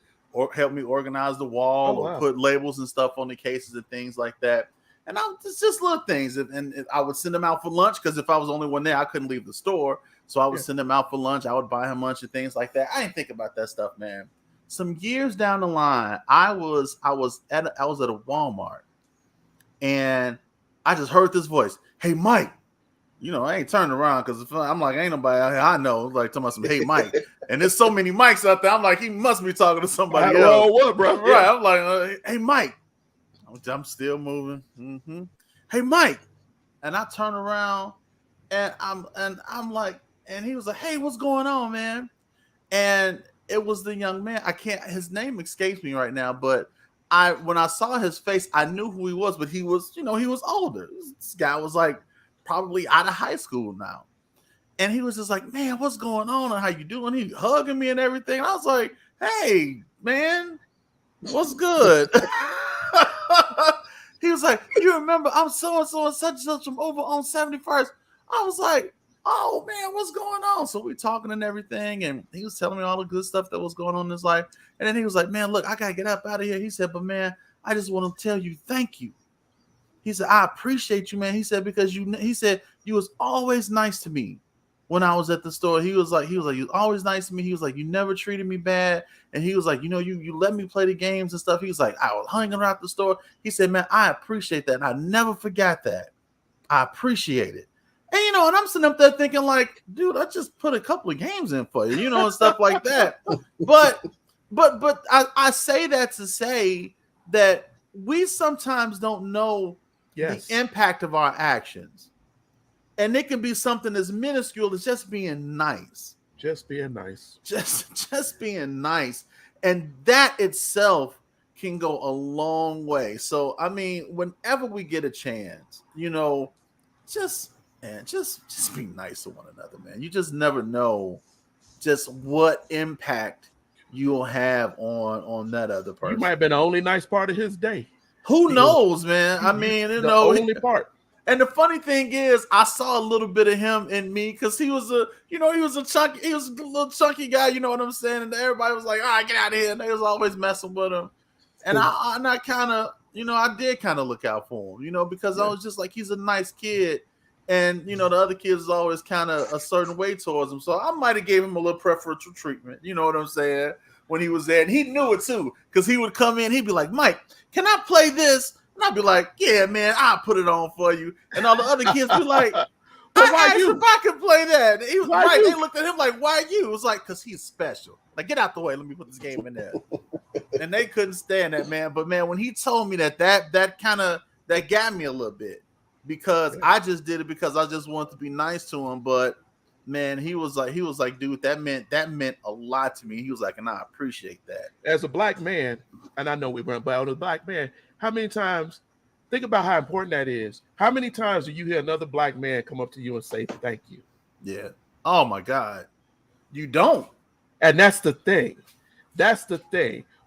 help me organize the wall or put labels and stuff on the cases and things like that. And it's just little things. And I would send him out for lunch because if I was the only one there, I couldn't leave the store. So I would send him out for lunch. I would buy him lunch and things like that. I didn't think about that stuff, man. Some years down the line, I was at a Walmart. And I just heard this voice, "Hey, Mike." I ain't turning around because I'm like, ain't nobody out here I know. Like, talking about some, "Hey, Mike." And there's so many Mikes out there. I'm like, he must be talking to somebody else. What, bro? Right. Yeah. I'm like, "Hey, Mike." I'm still moving. Mm-hmm. "Hey, Mike." And I turn around and I'm like, and he was like, "Hey, what's going on, man?" And it was the young man. His name escapes me right now, but when I saw his face, I knew who he was, but he was older. This guy was like probably out of high school now. And he was just like, "Man, what's going on? And how you doing?" He hugging me and everything. And I was like, "Hey, man, what's good?" He was like, "You remember I'm so-and-so and such and such from over on 71st. I was like, "Oh, man, what's going on?" So we talking and everything. And he was telling me all the good stuff that was going on in his life. And then he was like, "Man, look, I got to get up out of here." He said, "But, man, I just want to tell you thank you." He said, "I appreciate you, man." He said, "Because you was always nice to me when I was at the store." He was like, "You was always nice to me." He was like, "You never treated me bad." And he was like, you let me play the games and stuff." He was like, "I was hanging around the store." He said, "Man, I appreciate that. And I never forgot that. I appreciate it." And, and I'm sitting up there thinking like, dude, I just put a couple of games in for you, and stuff like that. But I say that to say that we sometimes don't know the impact of our actions. And it can be something as minuscule as just being nice. Just being nice. Just being nice. And that itself can go a long way. So, I mean, whenever we get a chance, just be nice to one another, man. You just never know just what impact you'll have on that other person. You might have been the only nice part of his day. Who knows, man? I mean, the only part. And the funny thing is, I saw a little bit of him in me because he was a little chunky guy, you know what I'm saying? And everybody was like, "All right, get out of here." And they was always messing with him. And I kind of, I did kind of look out for him, because I was just like, he's a nice kid. And, the other kids is always kind of a certain way towards him. So I might have gave him a little preferential treatment, you know what I'm saying, when he was there. And he knew it too, because he would come in, he'd be like, "Mike, can I play this?" And I'd be like, "Yeah, man, I'll put it on for you." And all the other kids be like, "Why you? If I can play that." And he was right. They looked at him like, "Why you?" It was like, "Because he's special. Like, get out the way. Let me put this game in there." And they couldn't stand that, man. But, man, when he told me that got me a little bit. Because I just did it because I just wanted to be nice to him. But man, he was like, "Dude, that meant a lot to me." He was like, "And I appreciate that." As a black man, and I know we weren't, but as a black man, how many times, think about how important that is. How many times do you hear another black man come up to you and say, "Thank you"? Yeah. Oh my God. You don't. And that's the thing.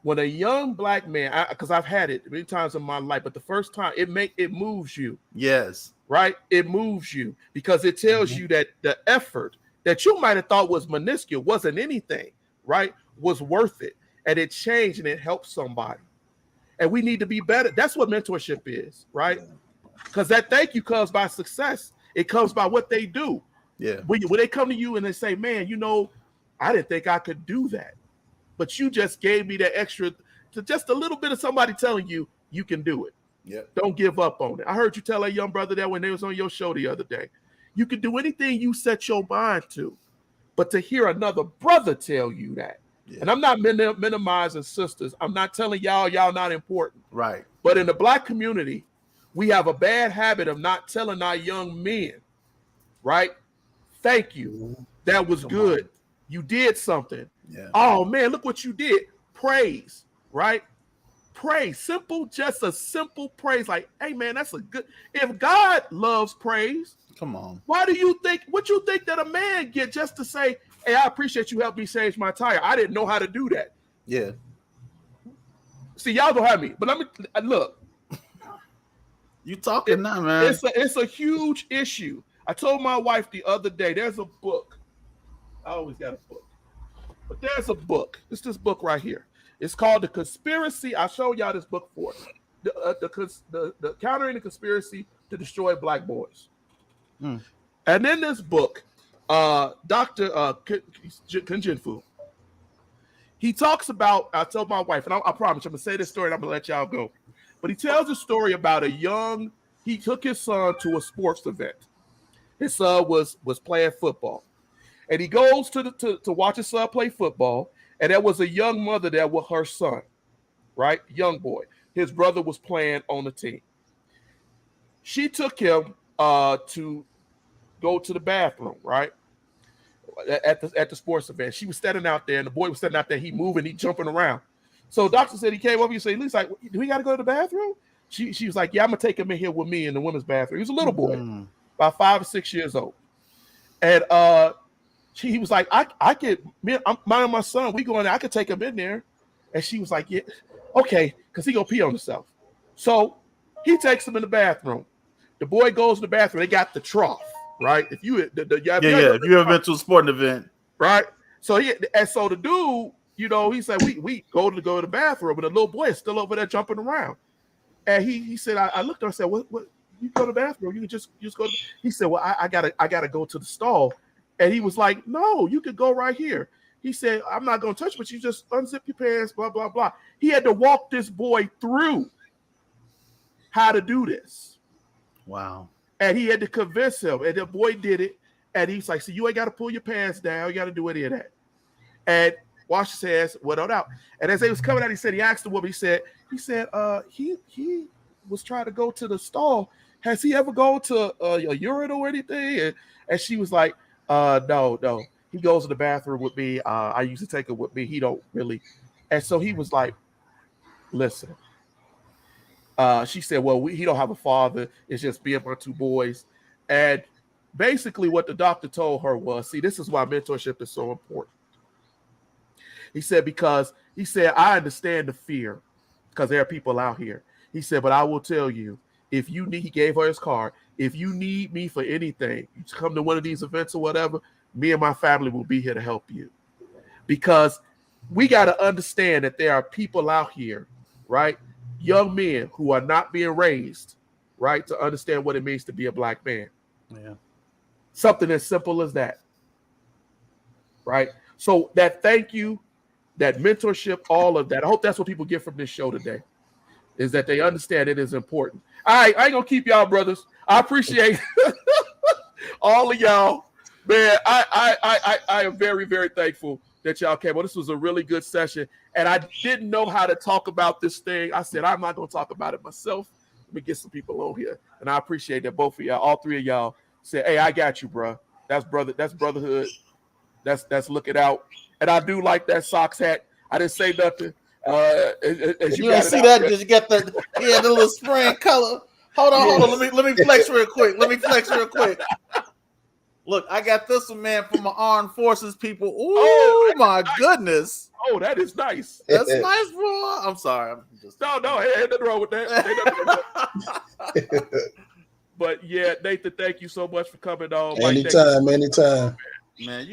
When a young black man, because I've had it many times in my life, but the first time it moves you. Yes. Right? It moves you because it tells you that the effort that you might have thought was minuscule, wasn't anything, right? Was worth it. And it changed and it helped somebody. And we need to be better. That's what mentorship is, right? Because that thank you comes by success. It comes by what they do. Yeah. When they come to you and they say, "Man, I didn't think I could do that. But you just gave me that extra," to just a little bit of somebody telling you you can do it. Yeah. Don't give up on it. I heard you tell a young brother that when they was on your show the other day. You can do anything you set your mind to. But to hear another brother tell you that, and I'm not minimizing sisters. I'm not telling y'all not important. Right. But in the black community, we have a bad habit of not telling our young men, right? Thank you. That was good. You did something. Yeah. Oh man, look what you did. Praise, right? Praise. Simple, just a simple praise. Like, hey man, that's a good. If God loves praise, come on. Why do you think what you think that a man get just to say, hey, I appreciate you helped me change my tire. I didn't know how to do that. Yeah. See, y'all don't have me, but let me look. You talking now, man. It's a huge issue. I told my wife the other day, there's a book. I always got a book. But there's a book. It's this book right here. It's called The Conspiracy. I showed y'all this book for the Countering the Conspiracy to Destroy Black Boys. And in this book, Dr. Kunjinfu, he talks about, I told my wife, and I promise I'm going to say this story and I'm going to let y'all go. But he tells a story about he took his son to a sports event. His son was playing football. And he goes to watch his son play football. And there was a young mother there with her son, right? Young boy. His brother was playing on the team. She took him to go to the bathroom, right? At the sports event. She was standing out there, and the boy was standing out there. He moving, he jumping around. So doctor said he came over. He said, "He's like, do we got to go to the bathroom?" She was like, "Yeah, I'm gonna take him in here with me in the women's bathroom." He was a little boy, about 5 or 6 years old, and he was like, "I could, I'm minding my son. We going there. I could take him in there." And she was like, "Yeah, okay," because he gonna pee on himself. So he takes him in the bathroom. The boy goes to the bathroom. They got the trough, right? If you If you ever been to a sporting event, right? So the dude, you know, he said we go to the bathroom, but the little boy is still over there jumping around. And he said, I looked at him and said, what you go to the bathroom? You can just go to. He said, well, I gotta go to the stall. And he was like, no, you could go right here. He said, I'm not gonna touch, but you just unzip your pants, blah blah blah. He had to walk this boy through how to do this. Wow. And he had to convince him, and the boy did it. And he's like, so you ain't got to pull your pants down. You got to do any of that. And wash his hands, went on out. And as they was coming out, he said, he asked the woman, he said, he was trying to go to the stall. Has he ever gone to a urine or anything? And she was like, no. He goes to the bathroom with me. I used to take him with me. He don't really. And so he was like, listen. She said, well, he don't have a father. It's just me and my two boys. And basically what the doctor told her was, see, this is why mentorship is so important. He said, I understand the fear because there are people out here. He said, but I will tell you, he gave her his card. If you need me for anything, you come to one of these events or whatever, me and my family will be here to help you. Because we got to understand that there are people out here, right? Young men who are not being raised, right, to understand what it means to be a black man. Yeah. Something as simple as that, right? So that thank you, that mentorship, all of that. I hope that's what people get from this show today, is that they understand it is important. All right, I ain't gonna keep y'all, brothers. I appreciate all of y'all, man. I am very, very thankful that y'all came. Well, this was a really good session, and I didn't know how to talk about this thing. I said I'm not gonna talk about it myself. Let me get some people on here, and I appreciate that both of y'all, all three of y'all, said, "Hey, I got you, bro. That's brotherhood. That's looking out." And I do like that socks hat. I didn't say nothing. You don't see that because you got the little spraying color. Hold on. Let me flex real quick. Look, I got this one, man, from my armed forces people. Ooh, my goodness. Oh, that is nice. That's nice, bro. I'm sorry. No, ain't nothing wrong with that. But yeah, Nathan, thank you so much for coming on. Anytime. Man,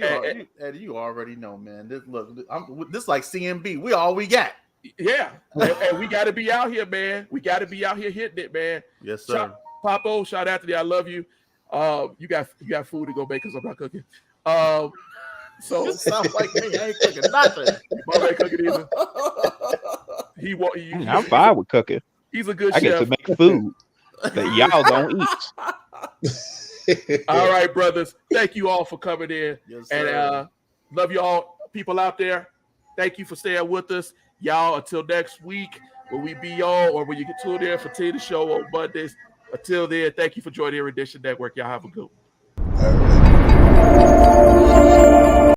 you already know, man. This like CMB. We all we got. Yeah, and we got to be out here, man. We got to be out here hitting it, man. Yes, sir. Papo, shout out to you. I love you. You got food to go make because I'm not cooking. So it sounds like me. I ain't cooking nothing. Mom ain't cooking either. I'm fine with cooking. He's a good I chef. get to make food that y'all don't eat. All right, brothers. Thank you all for coming in. Yes, And sir. love you all, people out there. Thank you for staying with us. Y'all, until next week, when we be on or when you get tuned in for Tina Show on Mondays. Until then, thank you for joining the Erudition Network. Y'all have a good one. All right.